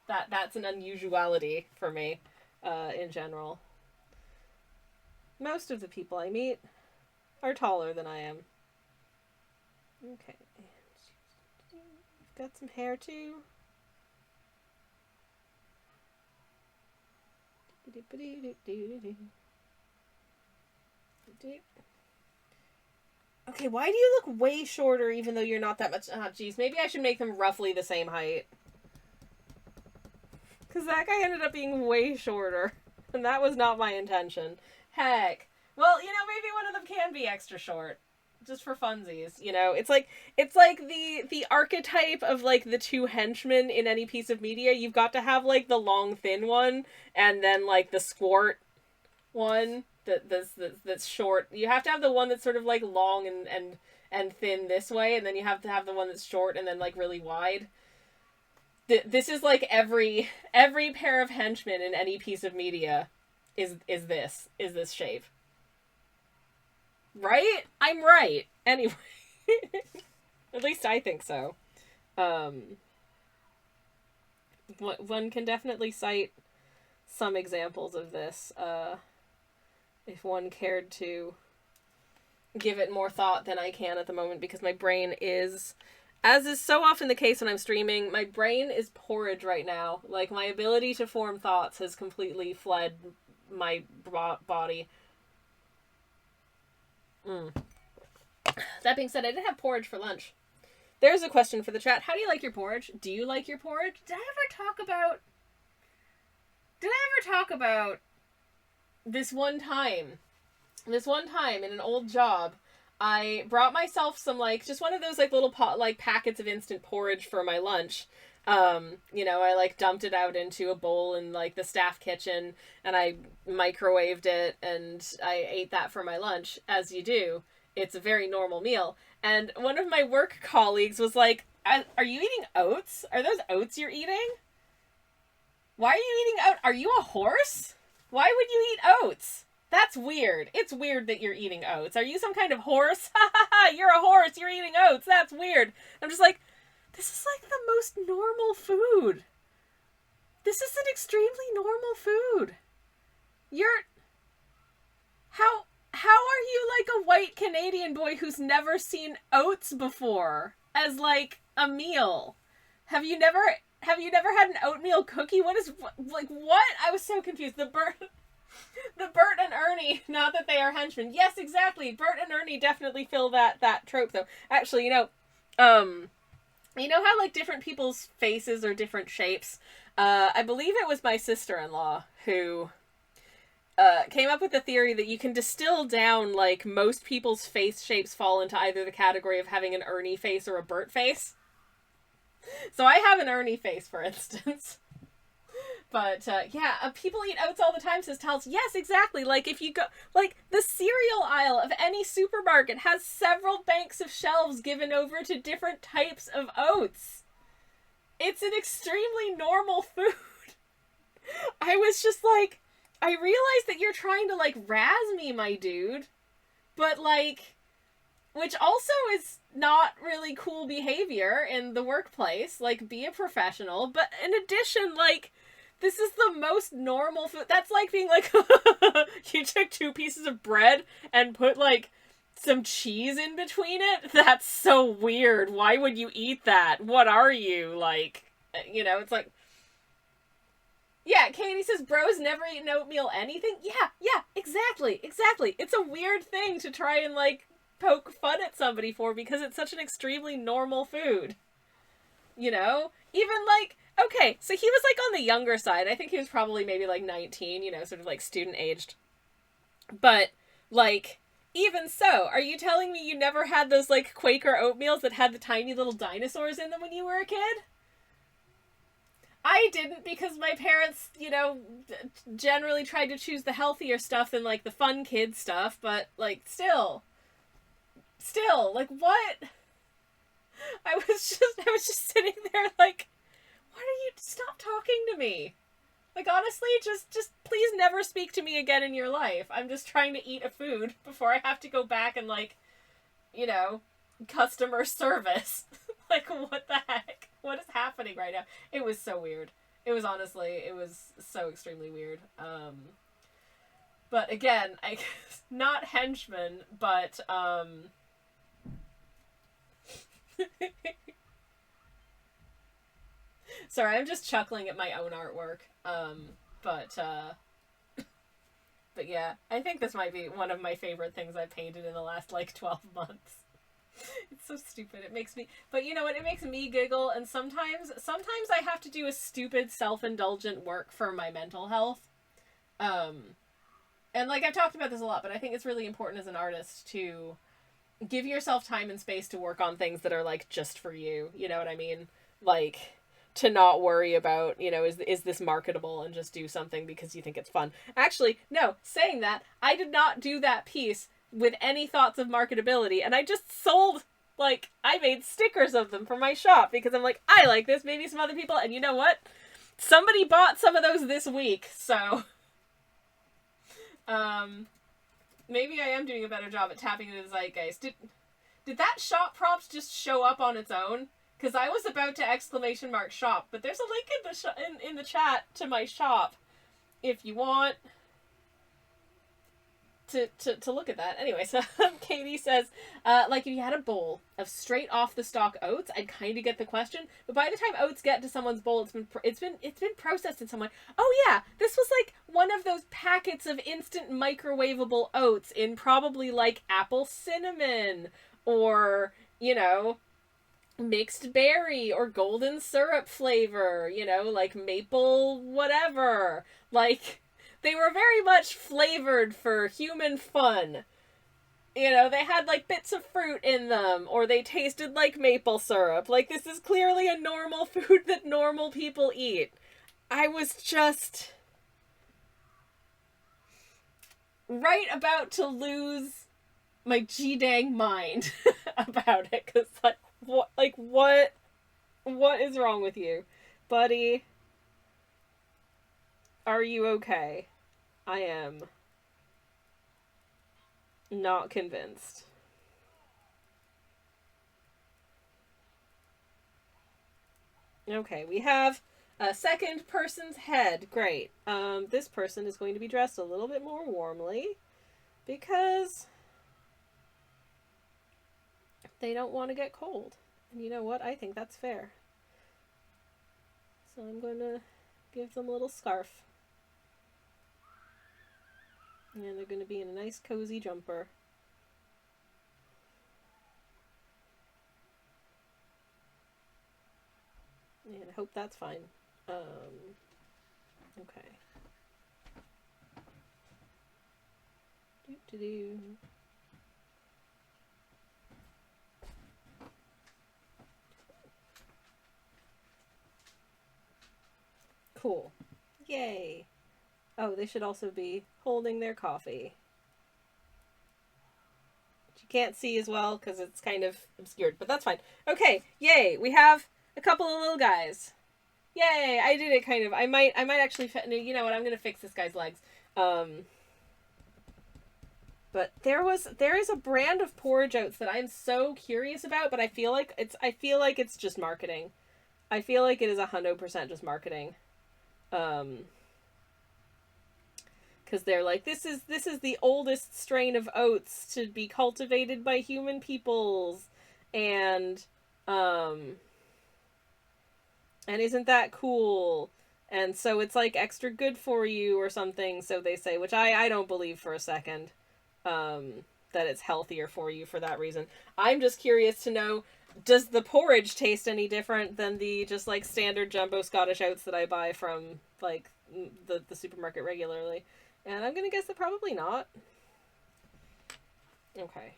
that's an unusuality for me, in general. Most of the people I meet are taller than I am. Okay. Got some hair, too. Okay, why do you look way shorter even though you're not that much... Oh, jeez. Maybe I should make them roughly the same height. Because that guy ended up being way shorter. And that was not my intention. Heck. Well, maybe one of them can be extra short. Just for funsies, It's like the archetype of, like, the two henchmen in any piece of media. You've got to have, like, the long, thin one, and then, like, the squart one that's short. You have to have the one that's sort of, like, long and thin this way, and then you have to have the one that's short and then, like, really wide. This is, like, every pair of henchmen in any piece of media is this shape. Right? I'm right. Anyway. At least I think so. One can definitely cite some examples of this, if one cared to give it more thought than I can at the moment, because my brain is, as is so often the case when I'm streaming, my brain is porridge right now. Like, my ability to form thoughts has completely fled my body. That being said, I did have porridge for lunch. There's a question for the chat. How do you like your porridge? Do you like your porridge? Did I ever talk about this one time? This one time in an old job, I brought myself some, like, just one of those, like, little packets of instant porridge for my lunch. I, like, dumped it out into a bowl in, like, the staff kitchen, and I microwaved it, and I ate that for my lunch, as you do. It's a very normal meal. And one of my work colleagues was like, are you eating oats? Are those oats you're eating? Why are you eating oats? Are you a horse? Why would you eat oats? That's weird. It's weird that you're eating oats. Are you some kind of horse? Ha ha ha, you're a horse, you're eating oats. That's weird. I'm just like, this is like the most normal food. This is an extremely normal food. How are you like a white Canadian boy who's never seen oats before as like a meal? Have you never had an oatmeal cookie? What? I was so confused. The Bert and Ernie, not that they are henchmen. Yes, exactly. Bert and Ernie definitely fill that trope though. Actually, you know how, like, different people's faces are different shapes? I believe it was my sister-in-law who came up with the theory that you can distill down, like, most people's face shapes fall into either the category of having an Ernie face or a Bert face. So I have an Ernie face, for instance. But, people eat oats all the time, says Tals. Yes, exactly. Like, if you go... Like, the cereal aisle of any supermarket has several banks of shelves given over to different types of oats. It's an extremely normal food. I was just like... I realize that you're trying to, like, razz me, my dude. But, like, which also is not really cool behavior in the workplace. Like, be a professional. But in addition, like, this is the most normal food. That's like being like, you took 2 pieces of bread and put, like, some cheese in between it? That's so weird. Why would you eat that? What are you? Like, you know, it's like... Yeah, Katie says, bros never eat oatmeal anything? Yeah, exactly. It's a weird thing to try and, like, poke fun at somebody for because it's such an extremely normal food. You know? Even, like, okay, so he was, like, on the younger side. I think he was probably maybe, like, 19, you know, sort of, like, student-aged. But, like, even so, are you telling me you never had those, like, Quaker oatmeals that had the tiny little dinosaurs in them when you were a kid? I didn't because my parents, you know, generally tried to choose the healthier stuff than, like, the fun kid stuff, but, like, still, like, what? I was just sitting there like, why don't you stop talking to me? Like, honestly, just please never speak to me again in your life. I'm just trying to eat a food before I have to go back and, like, you know, customer service. Like, what the heck? What is happening right now? It was so weird. It was so extremely weird. But again, not henchmen, but, sorry, I'm just chuckling at my own artwork. But yeah, I think this might be one of my favorite things I've painted in the last, like, 12 months. It's so stupid. It makes me... But you know what? It makes me giggle, and sometimes I have to do a stupid, self-indulgent work for my mental health. And, like, I've talked about this a lot, but I think it's really important as an artist to give yourself time and space to work on things that are, like, just for you. You know what I mean? Like, to not worry about, you know, is this marketable, and just do something because you think it's fun. Actually, no, saying that, I did not do that piece with any thoughts of marketability, and I just sold, like, I made stickers of them for my shop because I'm like, I like this, maybe some other people, and you know what? Somebody bought some of those this week, so maybe I am doing a better job at tapping into the zeitgeist. Did that shop prompt just show up on its own? Because I was about to ! Shop, but there's a link in the chat to my shop if you want to look at that. Anyway, so Katie says, like, if you had a bowl of straight off the stalk oats, I'd kind of get the question, but by the time oats get to someone's bowl, it's been processed in some way. Oh yeah, this was like one of those packets of instant microwavable oats in probably, like, apple cinnamon or, you know, mixed berry or golden syrup flavor, you know, like maple whatever. Like, they were very much flavored for human fun. You know, they had, like, bits of fruit in them, or they tasted like maple syrup. Like, this is clearly a normal food that normal people eat. I was just right about to lose my G-dang mind about it, because, what is wrong with you? Buddy, are you okay? I am not convinced. Okay, we have a second person's head. Great. This person is going to be dressed a little bit more warmly because they don't want to get cold. And you know what? I think that's fair. So I'm going to give them a little scarf. And they're going to be in a nice cozy jumper. And I hope that's fine. Okay. Do-do-do. Cool. Yay. Oh, they should also be holding their coffee. Which you can't see as well because it's kind of obscured, but that's fine. Okay, yay. We have a couple of little guys. Yay, I did it kind of. I might actually, you know what, I'm going to fix this guy's legs. But there is a brand of porridge oats that I'm so curious about, but I feel like it's just marketing. I feel like it is 100% just marketing. Because they're like, this is the oldest strain of oats to be cultivated by human peoples, and isn't that cool? And so it's like extra good for you or something, so they say, which I don't believe for a second, that it's healthier for you for that reason. I'm just curious to know, does the porridge taste any different than the just like standard jumbo Scottish oats that I buy from like the supermarket regularly? And I'm gonna guess that probably not. Okay.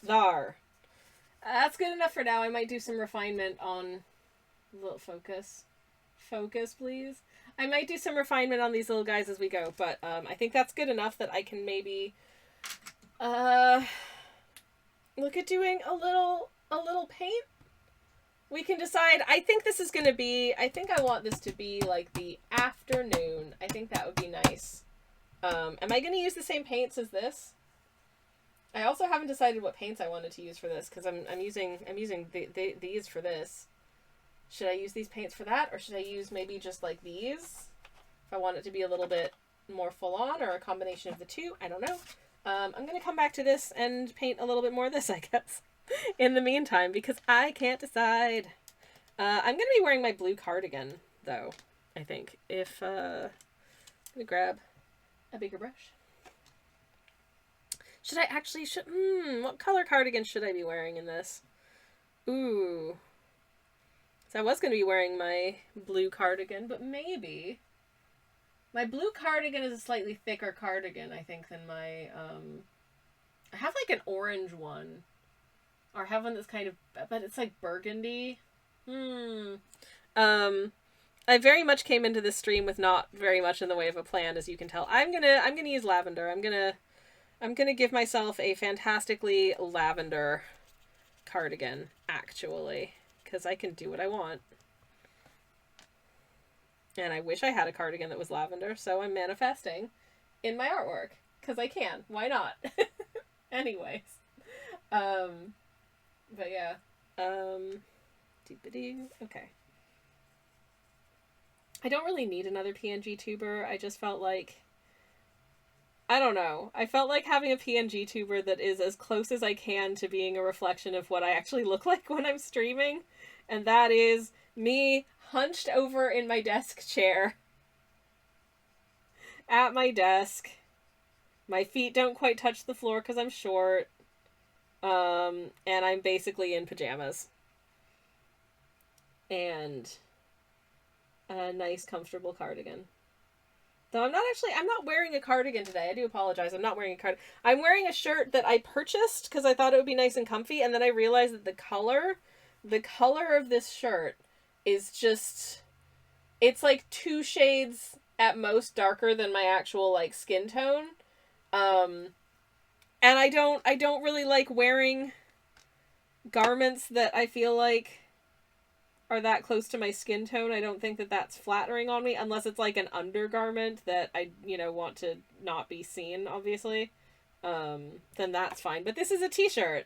There. That's good enough for now. I might do some refinement on... Little focus. Focus, please. I might do some refinement on these little guys as we go, but I think that's good enough that I can maybe look at doing a little paint. We can decide. I think this is going to be... I think I want this to be like the afternoon. I think that would be nice. Am I going to use the same paints as this? I also haven't decided what paints I wanted to use for this, because I'm using these for this. Should I use these paints for that, or should I use maybe just like these if I want it to be a little bit more full on, or a combination of the two? I don't know. I'm going to come back to this and paint a little bit more of this, I guess, in the meantime, because I can't decide. I'm going to be wearing my blue cardigan, though, I think. If, I'm going to grab a bigger brush. Should I actually, what color cardigan should I be wearing in this? Ooh. So I was going to be wearing my blue cardigan, but maybe. My blue cardigan is a slightly thicker cardigan, I think, than my, I have like an orange one. Or I have one that's kind of, but it's like burgundy. I very much came into this stream with not very much in the way of a plan, as you can tell. I'm gonna use lavender. I'm gonna give myself a fantastically lavender cardigan, actually, because I can do what I want. And I wish I had a cardigan that was lavender, so I'm manifesting in my artwork, because I can. Why not? Anyways. But yeah. Okay. I don't really need another PNG tuber. I just felt like... I don't know. I felt like having a PNG tuber that is as close as I can to being a reflection of what I actually look like when I'm streaming. And that is me hunched over in my desk chair. At my desk. My feet don't quite touch the floor because I'm short. And I'm basically in pajamas. And a nice, comfortable cardigan. Though I'm not wearing a cardigan today. I do apologize. I'm not wearing a cardigan. I'm wearing a shirt that I purchased because I thought it would be nice and comfy, and then I realized that the color of this shirt is just... It's like 2 shades at most darker than my actual, like, skin tone. And I don't really like wearing garments that I feel like are that close to my skin tone. I don't think that that's flattering on me, unless it's like an undergarment that I, want to not be seen, obviously. Then that's fine. But this is a t-shirt.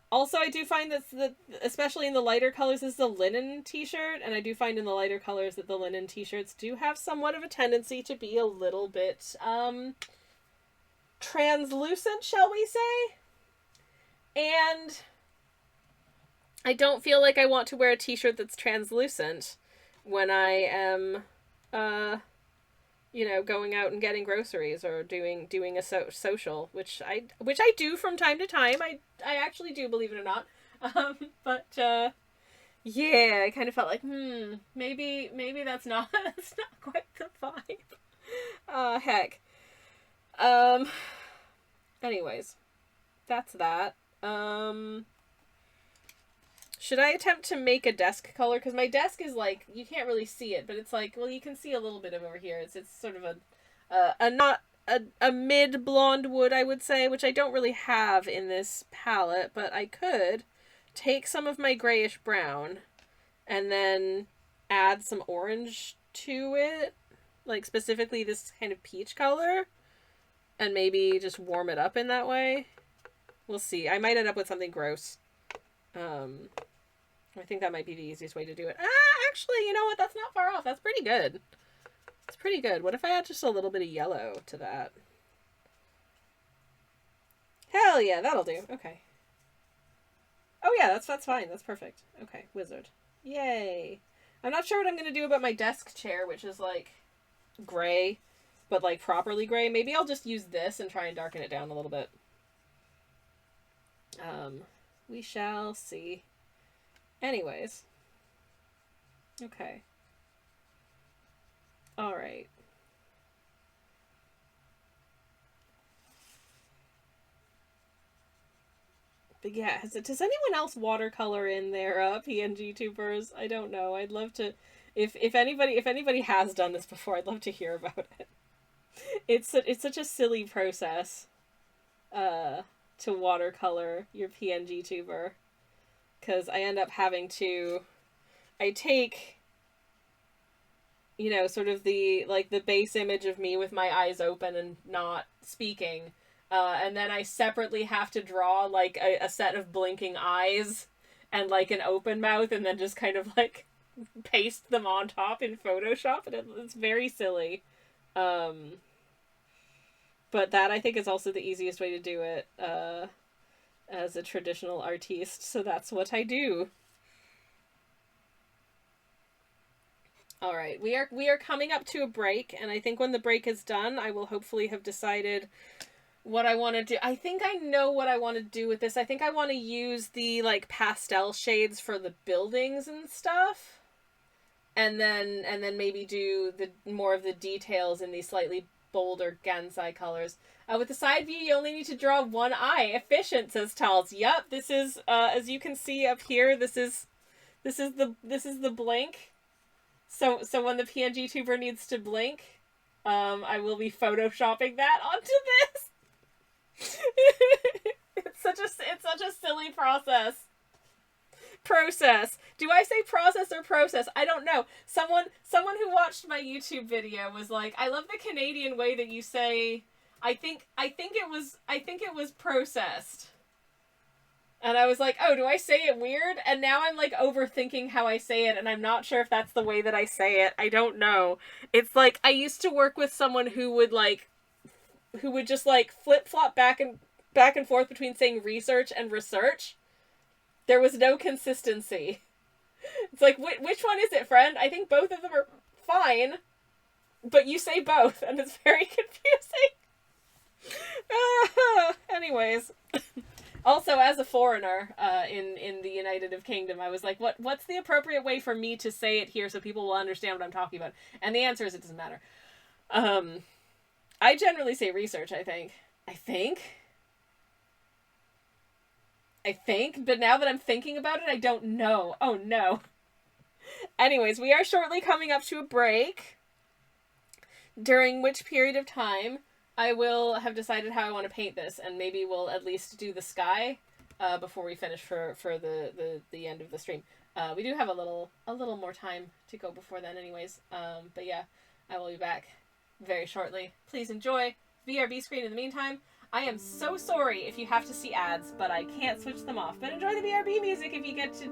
Also, I do find that, especially in the lighter colors, this is a linen t-shirt, and I do find in the lighter colors that the linen t-shirts do have somewhat of a tendency to be a little bit, translucent, shall we say? And I don't feel like I want to wear a t-shirt that's translucent when I am, going out and getting groceries or doing a social, which I do from time to time. I actually do, believe it or not. But yeah, I kind of felt like, maybe that's not quite the vibe. Heck. Anyways, that's that. Should I attempt to make a desk color? Because my desk is like, you can't really see it, but it's like, well, you can see a little bit of over here. It's sort of a mid blonde wood, I would say, which I don't really have in this palette, but I could take some of my grayish brown and then add some orange to it, like specifically this kind of peach color, and maybe just warm it up in that way. We'll see. I might end up with something gross. I think that might be the easiest way to do it. Actually, you know what? That's not far off. That's pretty good. It's pretty good. What if I add just a little bit of yellow to that? Hell yeah, that'll do. Okay. Oh yeah, that's fine. That's perfect. Okay, wizard. Yay. I'm not sure what I'm going to do about my desk chair, which is like gray, but like properly gray. Maybe I'll just use this and try and darken it down a little bit. We shall see. Anyways. Okay. Alright. But yeah, does anyone else watercolor in their PNG tubers? I don't know. I'd love to, if anybody has done this before, I'd love to hear about it. It's such a silly process, to watercolor your PNG tuber, because I end up having to, I take, you know, sort of the base image of me with my eyes open and not speaking. And then I separately have to draw, like, a set of blinking eyes and, like, an open mouth, and then just kind of, like, paste them on top in Photoshop, and it's very silly. But that, I think, is also the easiest way to do it, as a traditional artiste, so that's what I do. Alright, we are coming up to a break, and I think when the break is done, I will hopefully have decided what I want to do. I think I know what I want to do with this. I think I want to use the, like, pastel shades for the buildings and stuff. And then maybe do the more of the details in these slightly bolder Gansai colors. With the side view, you only need to draw one eye. Efficient, says Tals. Yep, this is, as you can see up here, this is the blink. So when the PNG tuber needs to blink, I will be photoshopping that onto this. It's such a silly process. Do I say process or process? I don't know. Someone who watched my YouTube video was like, I love the Canadian way that you say, I think it was processed. And I was like, oh, do I say it weird? And now I'm like overthinking how I say it, and I'm not sure if that's the way that I say it. I don't know. It's like, I used to work with someone who would just like flip-flop back and forth between saying research and research. There was no consistency. It's like, which one is it, friend? I think both of them are fine, but you say both, and it's very confusing. Anyways. Also, as a foreigner in the United Kingdom, I was like, what's the appropriate way for me to say it here so people will understand what I'm talking about? And the answer is it doesn't matter. I generally say research, I think. But now that I'm thinking about it, I don't know. Oh, no. Anyways, we are shortly coming up to a break, during which period of time I will have decided how I want to paint this, and maybe we'll at least do the sky before we finish for the end of the stream. We do have a little more time to go before then anyways. But yeah, I will be back very shortly. Please enjoy VRB screen in the meantime. I am so sorry if you have to see ads, but I can't switch them off. But enjoy the BRB music if you get to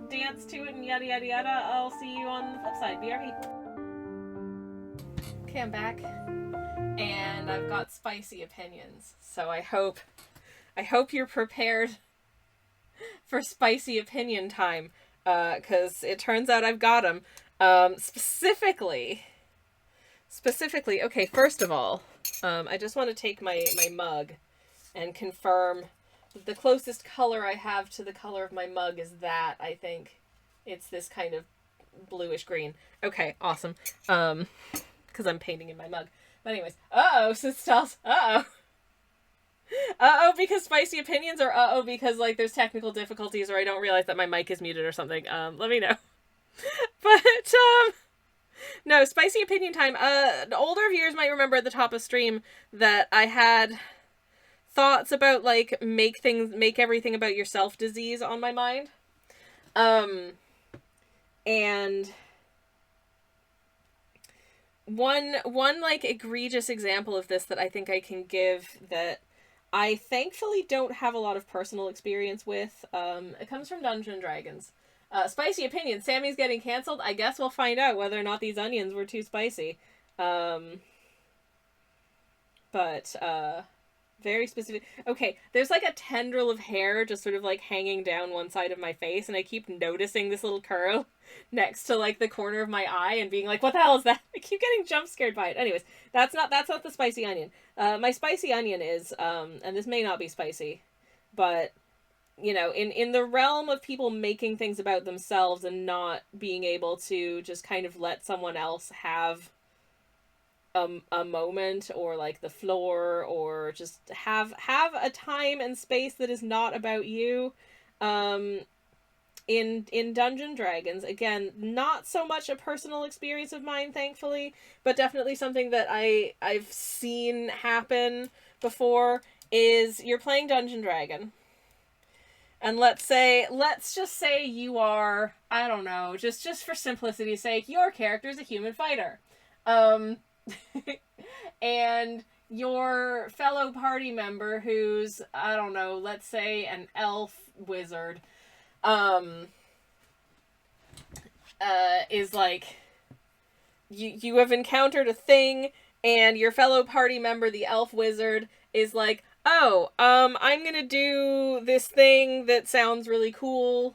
dance to it and yada yada yada. I'll see you on the flip side. BRB. Okay, I'm back. And I've got spicy opinions. So I hope you're prepared for spicy opinion time. 'Cause it turns out I've got them. Specifically, okay, first of all, I just want to take my mug and confirm that the closest color I have to the color of my mug is that, I think. It's this kind of bluish green. Okay, awesome. Because I'm painting in my mug. But anyways, Sistels, because spicy opinions, or because, like, there's technical difficulties, or I don't realize that my mic is muted or something. Let me know. But, no, spicy opinion time. Older viewers might remember at the top of stream that I had thoughts about, like, make everything about yourself disease on my mind. And one like egregious example of this that I think I can give that I thankfully don't have a lot of personal experience with. It comes from Dungeons and Dragons. Spicy opinion. Sammy's getting canceled. I guess we'll find out whether or not these onions were too spicy. But very specific. Okay, there's like a tendril of hair just sort of like hanging down one side of my face, and I keep noticing this little curl next to like the corner of my eye and being like, what the hell is that? I keep getting jump scared by it. Anyways, that's not the spicy onion. My spicy onion is, and this may not be spicy, but you know, in the realm of people making things about themselves and not being able to just kind of let someone else have a moment or like the floor or just have a time and space that is not about you. In Dungeon Dragons, again, not so much a personal experience of mine, thankfully, but definitely something that I've seen happen before. Is you're playing Dungeon Dragon, and let's just say you are, I don't know, just for simplicity's sake, your character is a human fighter. And your fellow party member who's, I don't know, let's say an elf wizard, is like, you have encountered a thing, and your fellow party member, the elf wizard, is like, oh, I'm gonna do this thing that sounds really cool,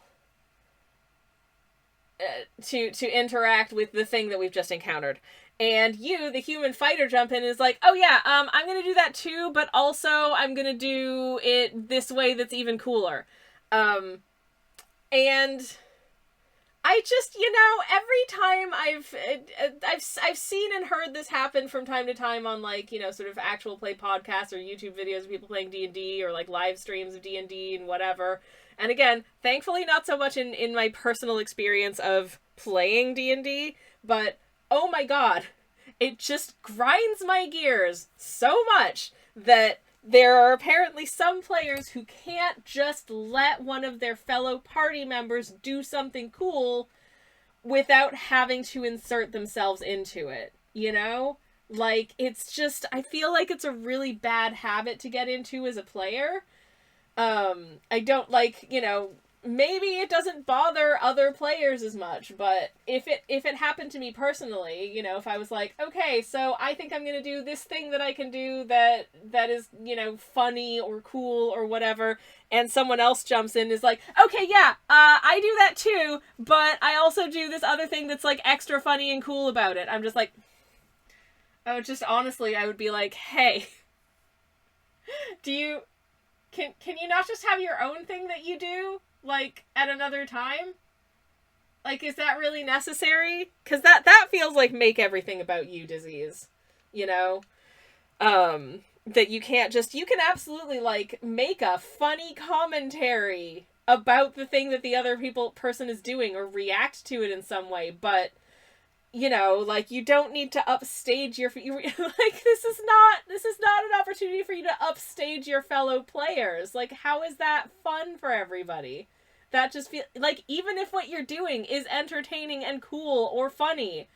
to interact with the thing that we've just encountered. And you, the human fighter, jump in and is like, oh yeah, I'm gonna do that too, but also I'm gonna do it this way that's even cooler. And I just, you know, every time I've seen and heard this happen from time to time on, like, you know, sort of actual play podcasts or YouTube videos of people playing D&D or like live streams of D&D and whatever. And again, thankfully not so much in my personal experience of playing D&D, but oh my god, it just grinds my gears so much that there are apparently some players who can't just let one of their fellow party members do something cool without having to insert themselves into it, you know? Like, it's just, I feel like it's a really bad habit to get into as a player. I don't, like, you know, maybe it doesn't bother other players as much, but if it happened to me personally, you know, if I was like, okay, so I think I'm gonna do this thing that I can do that is, you know, funny or cool or whatever, and someone else jumps in and is like, okay, yeah, I do that too, but I also do this other thing that's like extra funny and cool about it. I'm just like, oh, just honestly, I would be like, hey, can you not just have your own thing that you do, like, at another time? Like, is that really necessary? Because that feels like make everything about you disease, you know? That you can't just, you can absolutely, like, make a funny commentary about the thing that the other person is doing or react to it in some way, but, you know, like, you don't need to upstage like, this is not an opportunity for you to upstage your fellow players. Like, how is that fun for everybody? That just feel like, even if what you're doing is entertaining and cool or funny,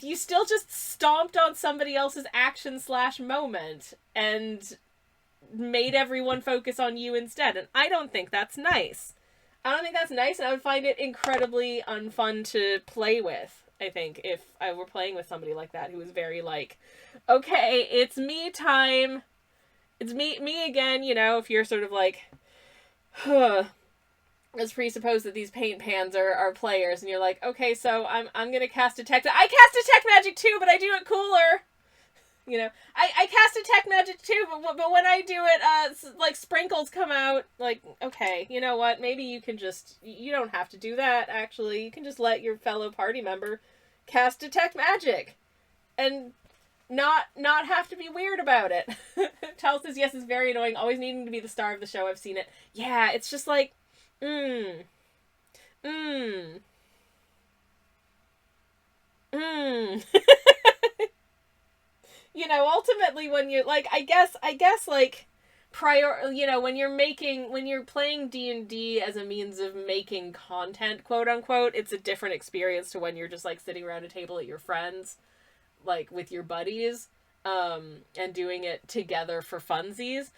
you still just stomped on somebody else's action/moment and made everyone focus on you instead. And I don't think that's nice. And I would find it incredibly unfun to play with. I think if I were playing with somebody like that who was very like, okay, it's me time. It's me again, you know, if you're sort of like, let's presuppose that these paint pans are players, and you're like, okay, so I'm gonna cast Detect. I cast Detect Magic too, but I do it cooler. You know, I cast Detect Magic too, but when I do it, like, sprinkles come out. Like, okay, you know what? Maybe you can just, you don't have to do that, actually. You can just let your fellow party member cast Detect Magic and not have to be weird about it. Tal says, yes, it's very annoying, always needing to be the star of the show. I've seen it. Yeah, it's just like, You know, ultimately, when you're, like, I guess, like, you know, when you're playing D&D as a means of making content, quote unquote, it's a different experience to when you're just, like, sitting around a table at your friends. like with your buddies, and doing it together for funsies.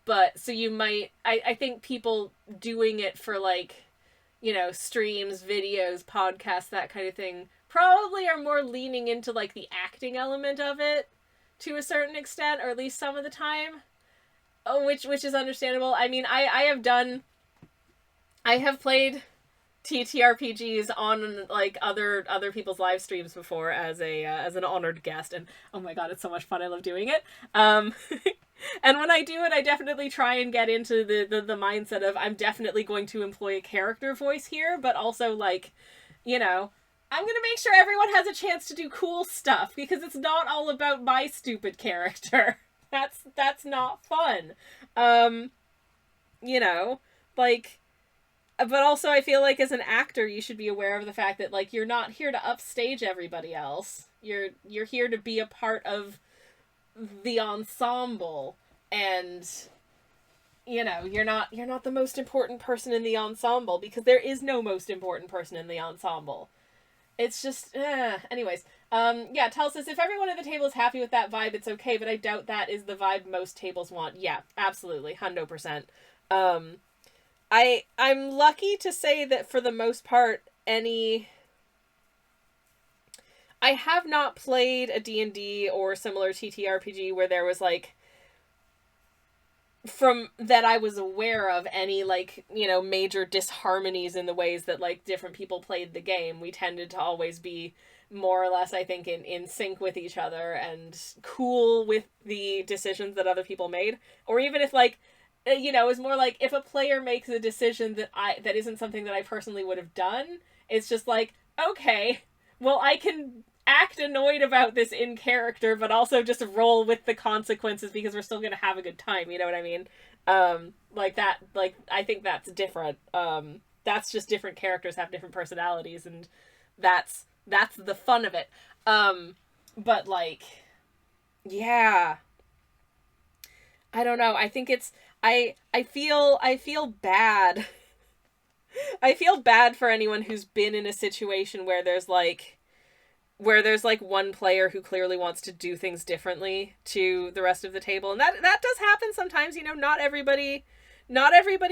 But so you might, I think people doing it for like, you know, streams, videos, podcasts, that kind of thing, probably are more leaning into like the acting element of it to a certain extent, or at least some of the time. Oh, which is understandable. I mean, I have played TTRPGs on like other people's live streams before as a as an honored guest, and oh my god, it's so much fun. I love doing it. And when I do it, I definitely try and get into the mindset of I'm definitely going to employ a character voice here, but also like, you know, I'm gonna make sure everyone has a chance to do cool stuff, because it's not all about my stupid character. That's not fun. You know, like, but also I feel like as an actor you should be aware of the fact that like you're not here to upstage everybody else. You're here to be a part of the ensemble, and you know, you're not the most important person in the ensemble, because there is no most important person in the ensemble. It's just anyways. Yeah, Tell says if everyone at the table is happy with that vibe, it's okay, but I doubt that is the vibe most tables want. Yeah, absolutely, 100%. I'm lucky to say that for the most part, I have not played a D&D or similar TTRPG where there was like, from that I was aware of, any like, you know, major disharmonies in the ways that like different people played the game. We tended to always be more or less, I think, in sync with each other and cool with the decisions that other people made. Or even if like, you know, it's more like if a player makes a decision that isn't something that I personally would have done, it's just like, okay, well, I can act annoyed about this in character, but also just roll with the consequences because we're still gonna have a good time, you know what I mean? Like that, like, I think that's different. That's just different characters have different personalities, and that's the fun of it. But like, yeah, I don't know. I think it's, I feel bad. I feel bad for anyone who's been in a situation where there's like one player who clearly wants to do things differently to the rest of the table. And that does happen sometimes, you know. Not everybody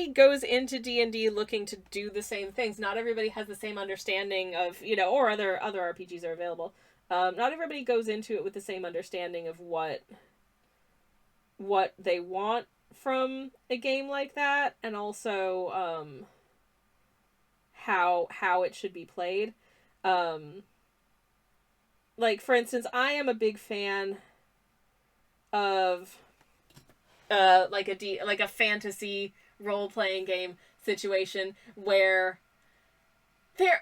goes into D&D looking to do the same things. Not everybody has the same understanding of, you know, or other RPGs are available. Not everybody goes into it with the same understanding of what they want from a game like that, and also how it should be played. Like, for instance, I am a big fan of like a fantasy role-playing game situation where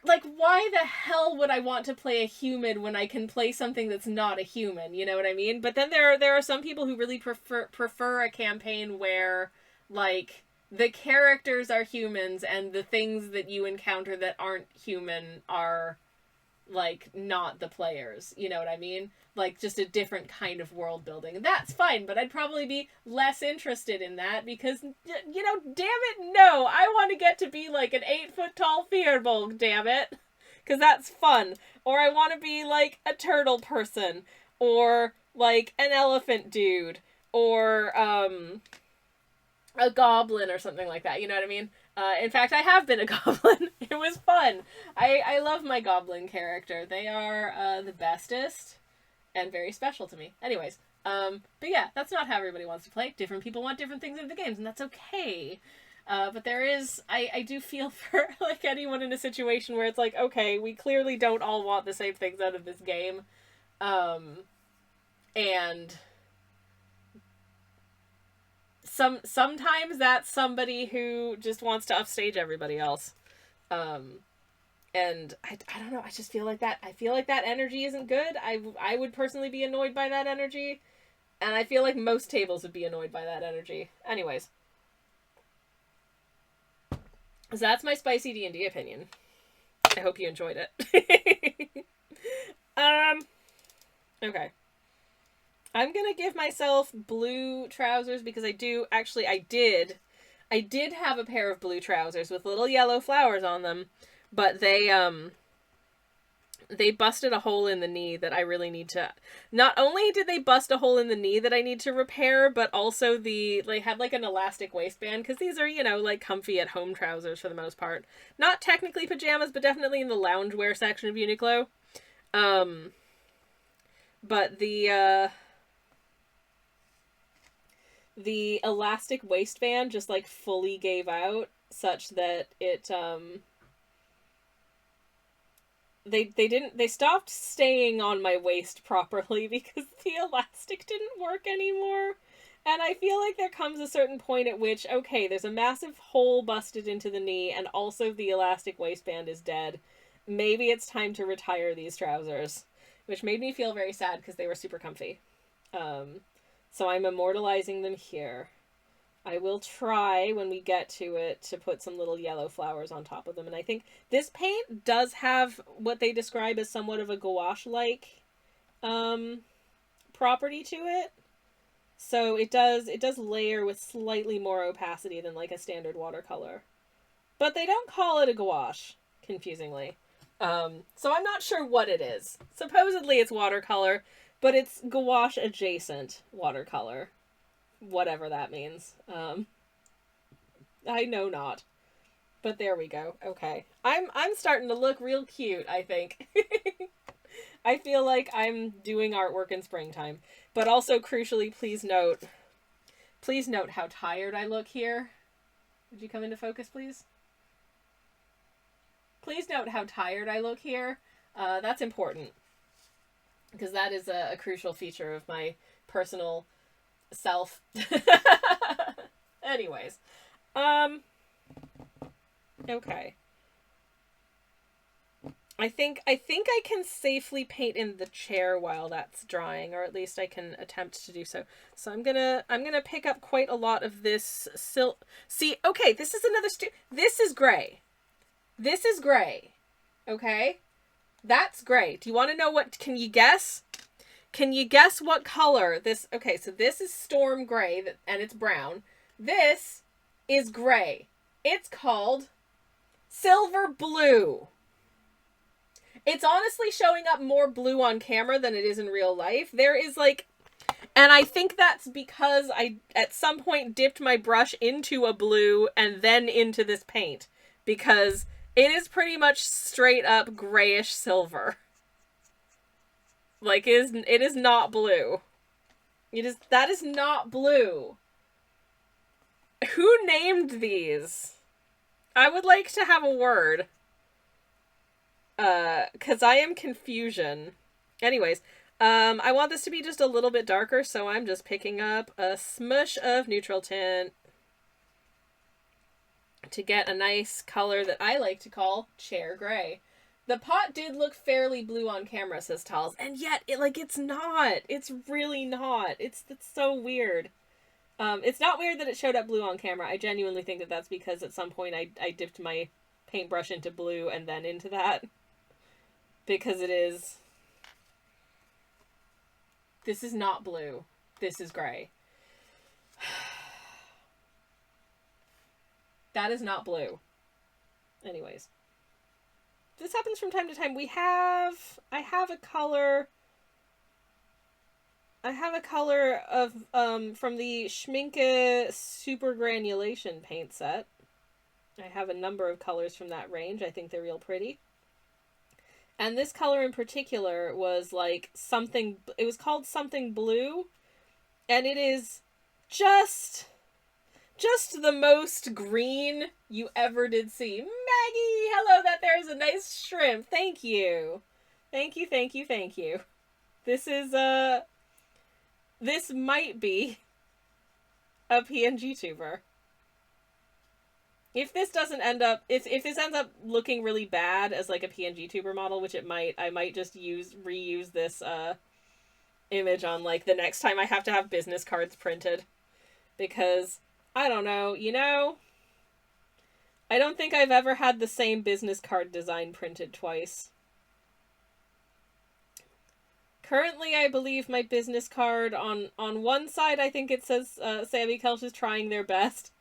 like, why the hell would I want to play a human when I can play something that's not a human? You know what I mean? But then there are some people who really prefer a campaign where like the characters are humans and the things that you encounter that aren't human are like not the players, you know what I mean? Like just a different kind of world building. And that's fine, but I'd probably be less interested in that because, you know, damn it, no, I want to get to be like an 8-foot tall Fearbulk, damn it. Because that's fun. Or I want to be like a turtle person, or like an elephant dude, or a goblin or something like that, you know what I mean? In fact, I have been a goblin. It was fun. I love my goblin character. They are the bestest and very special to me. Anyways, but yeah, that's not how everybody wants to play. Different people want different things in the games, and that's okay. But there is, I do feel for like anyone in a situation where it's like, okay, we clearly don't all want the same things out of this game. And sometimes that's somebody who just wants to upstage everybody else. And I don't know, I just feel like that. I feel like that energy isn't good. I would personally be annoyed by that energy. And I feel like most tables would be annoyed by that energy. Anyways. So that's my spicy D&D opinion. I hope you enjoyed it. Okay. I'm gonna give myself blue trousers because I did have a pair of blue trousers with little yellow flowers on them, but they they busted a hole in the knee that I really need to... Not only did they bust a hole in the knee that I need to repair, but also they had like an elastic waistband, because these are, you know, like comfy at home trousers for the most part. Not technically pajamas, but definitely in the loungewear section of Uniqlo. But the elastic waistband just like fully gave out, such that it they stopped staying on my waist properly because the elastic didn't work anymore. And I feel like there comes a certain point at which, okay, there's a massive hole busted into the knee, and also the elastic waistband is dead. Maybe it's time to retire these trousers. Which made me feel very sad because they were super comfy. So I'm immortalizing them here. I will try, when we get to it, to put some little yellow flowers on top of them. And I think this paint does have what they describe as somewhat of a gouache-like property to it. So it does layer with slightly more opacity than like a standard watercolor. But they don't call it a gouache, confusingly. So I'm not sure what it is. Supposedly it's watercolor, but it's gouache adjacent watercolor. Whatever that means. I know not. But there we go. Okay. I'm starting to look real cute, I think. I feel like I'm doing artwork in springtime. But also, crucially, please note how tired I look here. Would you come into focus, please? Please note how tired I look here. That's important. Because that is a crucial feature of my personal self. Anyways. Okay. I think I can safely paint in the chair while that's drying, or at least I can attempt to do so. So I'm gonna pick up quite a lot of this silk. See, okay, this is another this is gray. This is gray. Okay? That's gray. Do you want to know what... Can you guess? Can you guess what color this... Okay, so this is storm gray, and it's brown. This is gray. It's called silver blue. It's honestly showing up more blue on camera than it is in real life. There is like... And I think that's because I, at some point, dipped my brush into a blue and then into this paint. Because it is pretty much straight up grayish silver. Like, it is not blue. That is not blue. Who named these? I would like to have a word. 'Cause I am confusion. Anyways, I want this to be just a little bit darker, so I'm just picking up a smush of neutral tint to get a nice color that I like to call chair gray. The pot did look fairly blue on camera, says Tals, and yet it's not. It's really not. It's so weird. It's not weird that it showed up blue on camera. I genuinely think that that's because at some point I dipped my paintbrush into blue and then into that. Because it is... This is not blue. This is gray. That is not blue. Anyways. This happens from time to time. I have a color of, from the Schminke Super Granulation paint set. I have a number of colors from that range. I think they're real pretty. And this color in particular was like something, it was called something blue, and it is just the most green you ever did see. Maggie, hello, there's a nice shrimp. Thank you. Thank you, thank you, thank you. This is, this might be a PNG tuber. If this doesn't end up... If this ends up looking really bad as, like, a PNG tuber model, which it might, I might just reuse this, image on, like, the next time I have to have business cards printed. Because, I don't know, you know... I don't think I've ever had the same business card design printed twice. Currently, I believe my business card on one side, I think it says, Sammy Kelch is trying their best.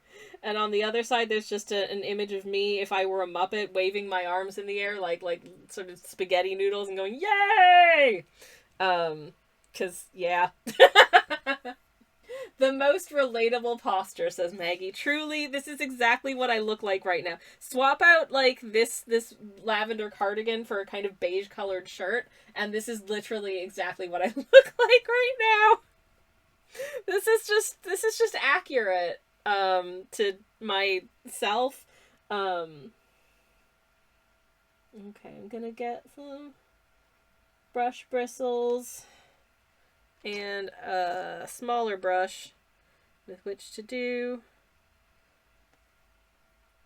And on the other side, there's just an image of me, if I were a Muppet, waving my arms in the air like sort of spaghetti noodles and going, yay! 'Cause, yeah. The most relatable posture, says Maggie. Truly, this is exactly what I look like right now. Swap out, like, this lavender cardigan for a kind of beige-colored shirt, and this is literally exactly what I look like right now. This is just accurate, to myself. Okay, I'm gonna get some brush bristles and a smaller brush with which to do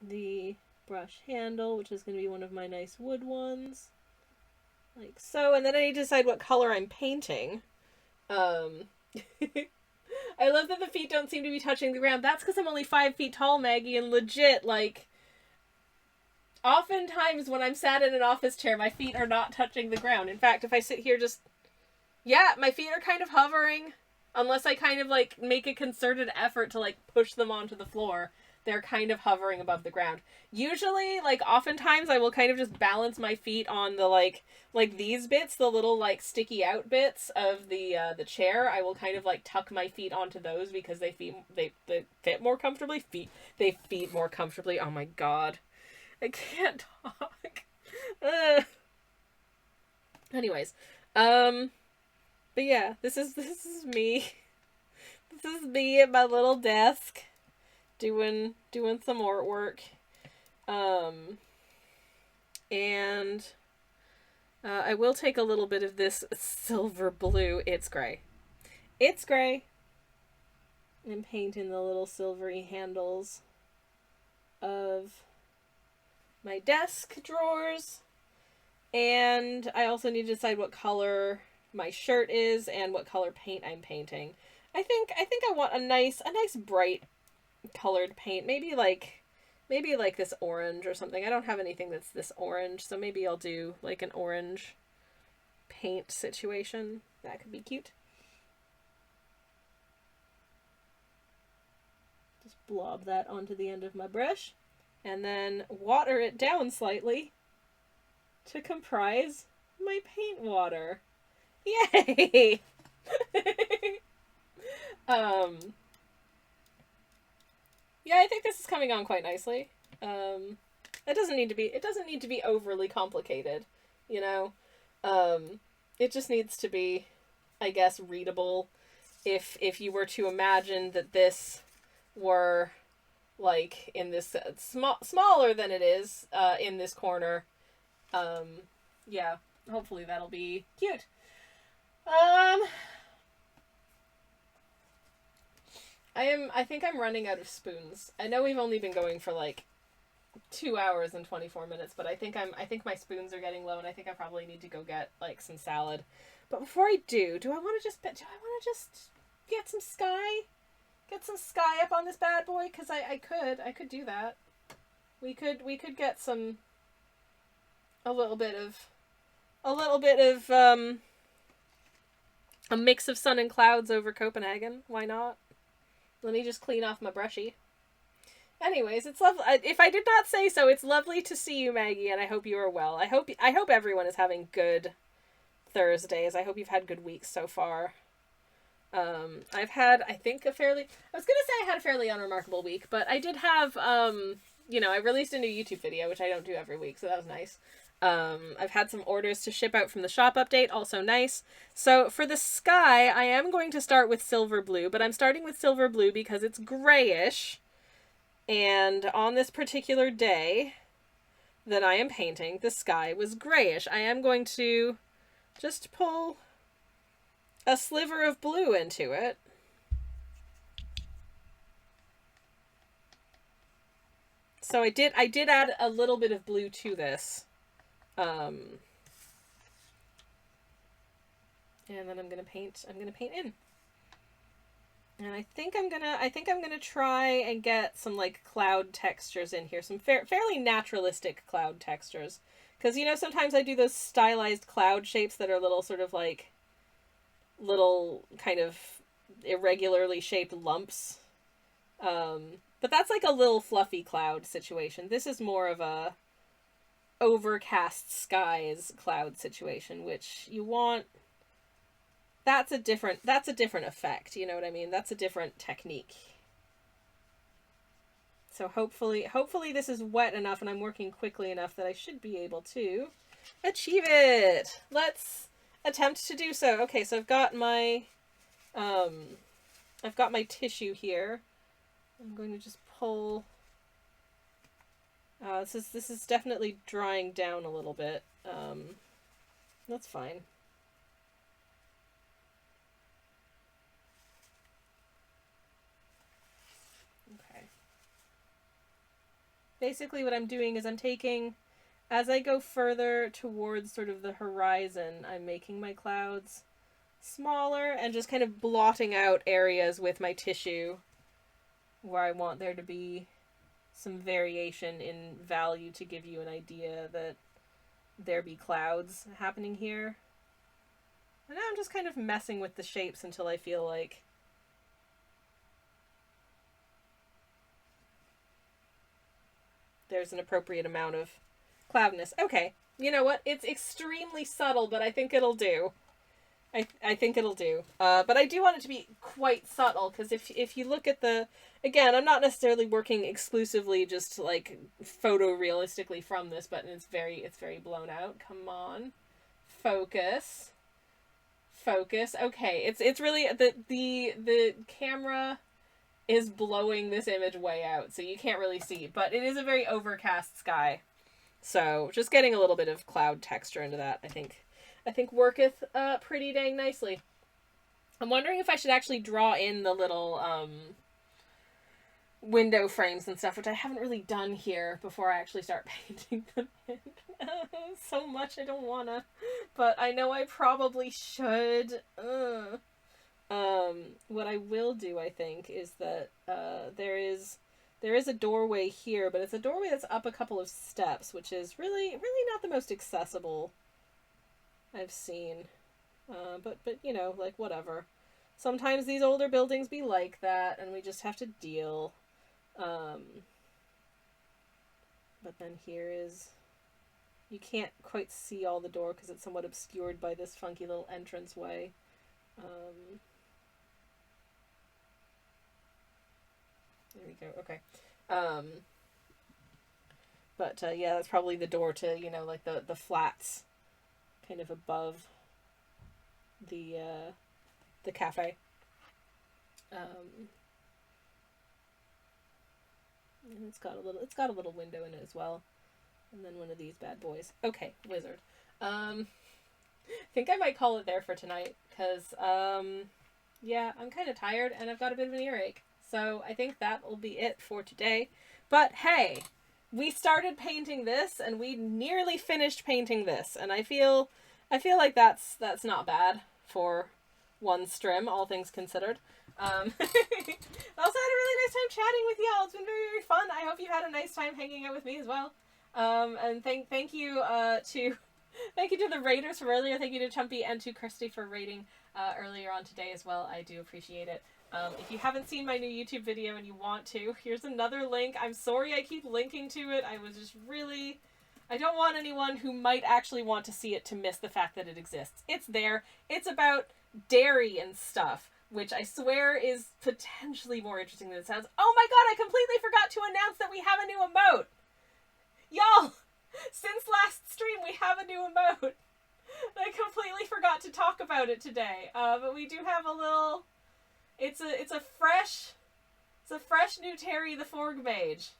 the brush handle, which is going to be one of my nice wood ones, like so. And then I need to decide what color I'm painting. I love that the feet don't seem to be touching the ground. That's because I'm only 5 feet tall, Maggie, and legit, like, oftentimes when I'm sat in an office chair, my feet are not touching the ground. In fact, if I sit here just, yeah, my feet are kind of hovering. Unless I kind of, like, make a concerted effort to, like, push them onto the floor, they're kind of hovering above the ground. Usually, like, oftentimes I will kind of just balance my feet on the, like these bits, the little, like, sticky out bits of the chair. I will kind of, like, tuck my feet onto those because they fit more comfortably. They feet more comfortably. Oh my god. I can't talk. Anyways, but yeah, this is me. This is me at my little desk doing some artwork. And I will take a little bit of this silver blue. It's gray. It's gray. And paint in the little silvery handles of my desk drawers. And I also need to decide what color my shirt is and what color paint I'm painting. I think I want a nice bright colored paint. Maybe like this orange or something. I don't have anything that's this orange, so maybe I'll do like an orange paint situation. That could be cute. Just blob that onto the end of my brush and then water it down slightly to comprise my paint water. Yay! Yeah, I think this is coming on quite nicely. It doesn't need to be overly complicated, you know? It just needs to be, I guess, readable. If you were to imagine that this were, like, in this smaller than it is, in this corner, yeah, hopefully that'll be cute. I think I'm running out of spoons. I know we've only been going for like 2 hours and 24 minutes, but I think my spoons are getting low, and I think I probably need to go get like some salad. But before I do I want to just get some sky? Get some sky up on this bad boy? Because I could do that. We could get some a little bit of a mix of sun and clouds over Copenhagen. Why not? Let me just clean off my brushy. Anyways, it's lovely. If I did not say so, it's lovely to see you, Maggie, and I hope you are well. I hope everyone is having good Thursdays. I hope you've had good weeks so far. I've had, I think, I was gonna say I had a fairly unremarkable week, but I did have, I released a new YouTube video, which I don't do every week, so that was nice. I've had some orders to ship out from the shop update, also nice. So for the sky, I am going to start with silver blue, but I'm starting with silver blue because it's grayish. And on this particular day that I am painting, the sky was grayish. I am going to just pull a sliver of blue into it. So I did add a little bit of blue to this. And then I'm gonna paint in. And I think I'm gonna try and get some like cloud textures in here, some fairly naturalistic cloud textures, because sometimes I do those stylized cloud shapes that are little sort of like little kind of irregularly shaped lumps. But that's like a little fluffy cloud situation. This is more of a overcast skies cloud situation, which you want. That's a different effect, you know what I mean? That's a different technique. So hopefully this is wet enough and I'm working quickly enough that I should be able to achieve it. Let's attempt to do so. Okay, so I've got my tissue here. I'm going to just pull. This is definitely drying down a little bit. That's fine. Okay. Basically what I'm doing is I'm taking, as I go further towards sort of the horizon, I'm making my clouds smaller and just kind of blotting out areas with my tissue where I want there to be some variation in value to give you an idea that there be clouds happening here. And now I'm just kind of messing with the shapes until I feel like there's an appropriate amount of cloudiness. Okay, you know what? It's extremely subtle, but I think it'll do. I think it'll do. But I do want it to be quite subtle, because if you look at the... Again, I'm not necessarily working exclusively just, like, photorealistically from this, but it's very blown out. Come on. Focus. Focus. Okay, it's really... The camera is blowing this image way out, so you can't really see. But it is a very overcast sky. So, just getting a little bit of cloud texture into that, I think worketh pretty dang nicely. I'm wondering if I should actually draw in the little window frames and stuff, which I haven't really done here before I actually start painting them in. So much I don't wanna, but I know I probably should. What I will do, I think, is that there is a doorway here, but it's a doorway that's up a couple of steps, which is really not the most accessible I've seen. But you know, like, whatever. Sometimes these older buildings be like that, and we just have to deal. But then here is... You can't quite see all the door because it's somewhat obscured by this funky little entranceway. There we go, okay. But yeah, that's probably the door to, you know, like the flats kind of above the cafe. And it's got a little window in it as well. And then one of these bad boys. Okay, wizard. I think I might call it there for tonight, because yeah, I'm kind of tired and I've got a bit of an earache. So I think that will be it for today. But hey, we started painting this and we nearly finished painting this, and I feel like that's not bad for one strim, all things considered. I also had a really nice time chatting with y'all. It's been very, very fun. I hope you had a nice time hanging out with me as well. And thank you to the raiders for earlier. Thank you to Chumpy and to Kirsty for raiding earlier on today as well. I do appreciate it. If you haven't seen my new YouTube video and you want to, here's another link. I'm sorry I keep linking to it. I don't want anyone who might actually want to see it to miss the fact that it exists. It's there. It's about dairy and stuff, which I swear is potentially more interesting than it sounds. Oh my god, I completely forgot to announce that we have a new emote! Y'all, since last stream we have a new emote. I completely forgot to talk about it today. But we do have a little... It's a fresh new Terry the Forg Mage.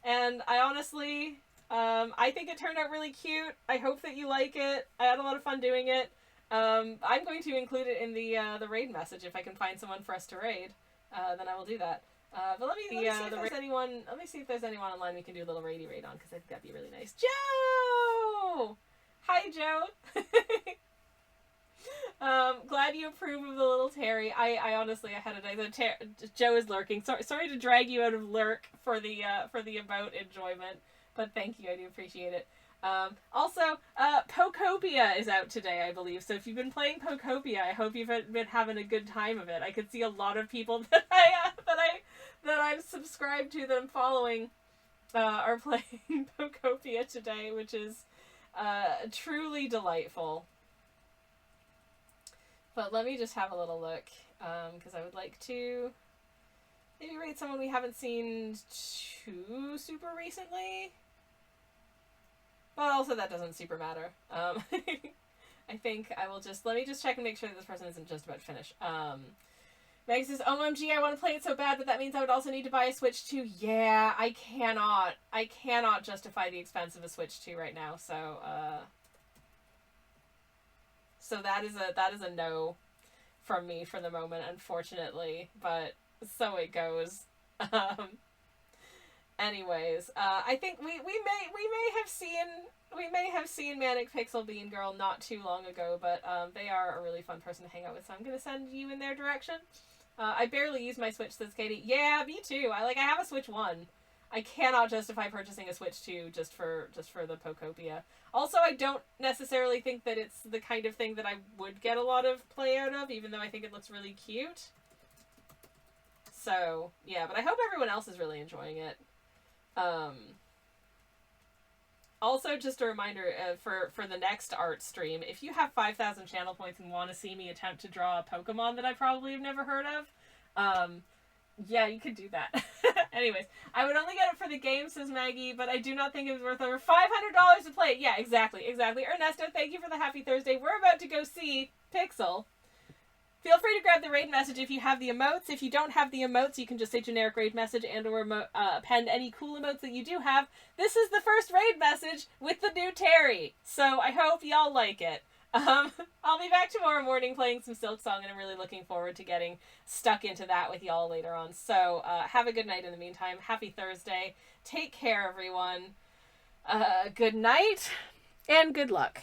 And I honestly, I think it turned out really cute. I hope that you like it. I had a lot of fun doing it. I'm going to include it in the raid message if I can find someone for us to raid. Then I will do that. But let me see if there's anyone online we can do a little raid on, because I think that'd be really nice. Joe! Hi, Joe! Glad you approve of the little Terry. I honestly, I had a nice... Joe is lurking. Sorry to drag you out of lurk for the emote enjoyment, but thank you, I do appreciate it. Also, Pokopia is out today, I believe. So if you've been playing Pokopia, I hope you've been having a good time of it. I could see a lot of people that that I'm subscribed to, that I'm following, are playing Pokopia today, which is truly delightful. But let me just have a little look, because I would like to maybe rate someone we haven't seen too super recently. But also that doesn't super matter. I think I will just, let me just check and make sure that this person isn't just about to finish. Meg says, OMG, I want to play it so bad, but that means I would also need to buy a Switch 2. Yeah, I cannot justify the expense of a Switch 2 right now, so that is a no from me for the moment, unfortunately, but so it goes. Anyways, I think we may have seen Manic Pixel Bean Girl not too long ago, but they are a really fun person to hang out with, so I'm gonna send you in their direction. I barely use my Switch, says Katie. Yeah, me too. I have a Switch 1. I cannot justify purchasing a Switch 2 just for the Pokopia. Also, I don't necessarily think that it's the kind of thing that I would get a lot of play out of, even though I think it looks really cute. So, yeah, but I hope everyone else is really enjoying it. Also, just a reminder, for the next art stream, if you have 5,000 channel points and want to see me attempt to draw a Pokemon that I probably have never heard of, yeah, you could do that. Anyways, I would only get it for the game, says Maggie, but I do not think it was worth over $500 to play it. Yeah, exactly. Ernesto, thank you for the happy Thursday. We're about to go see Pixel. Feel free to grab the raid message if you have the emotes. If you don't have the emotes, you can just say generic raid message and or append any cool emotes that you do have. This is the first raid message with the new Terry, so I hope y'all like it. I'll be back tomorrow morning playing some Silk Song, and I'm really looking forward to getting stuck into that with y'all later on. So have a good night in the meantime. Happy Thursday. Take care, everyone. Good night, and good luck.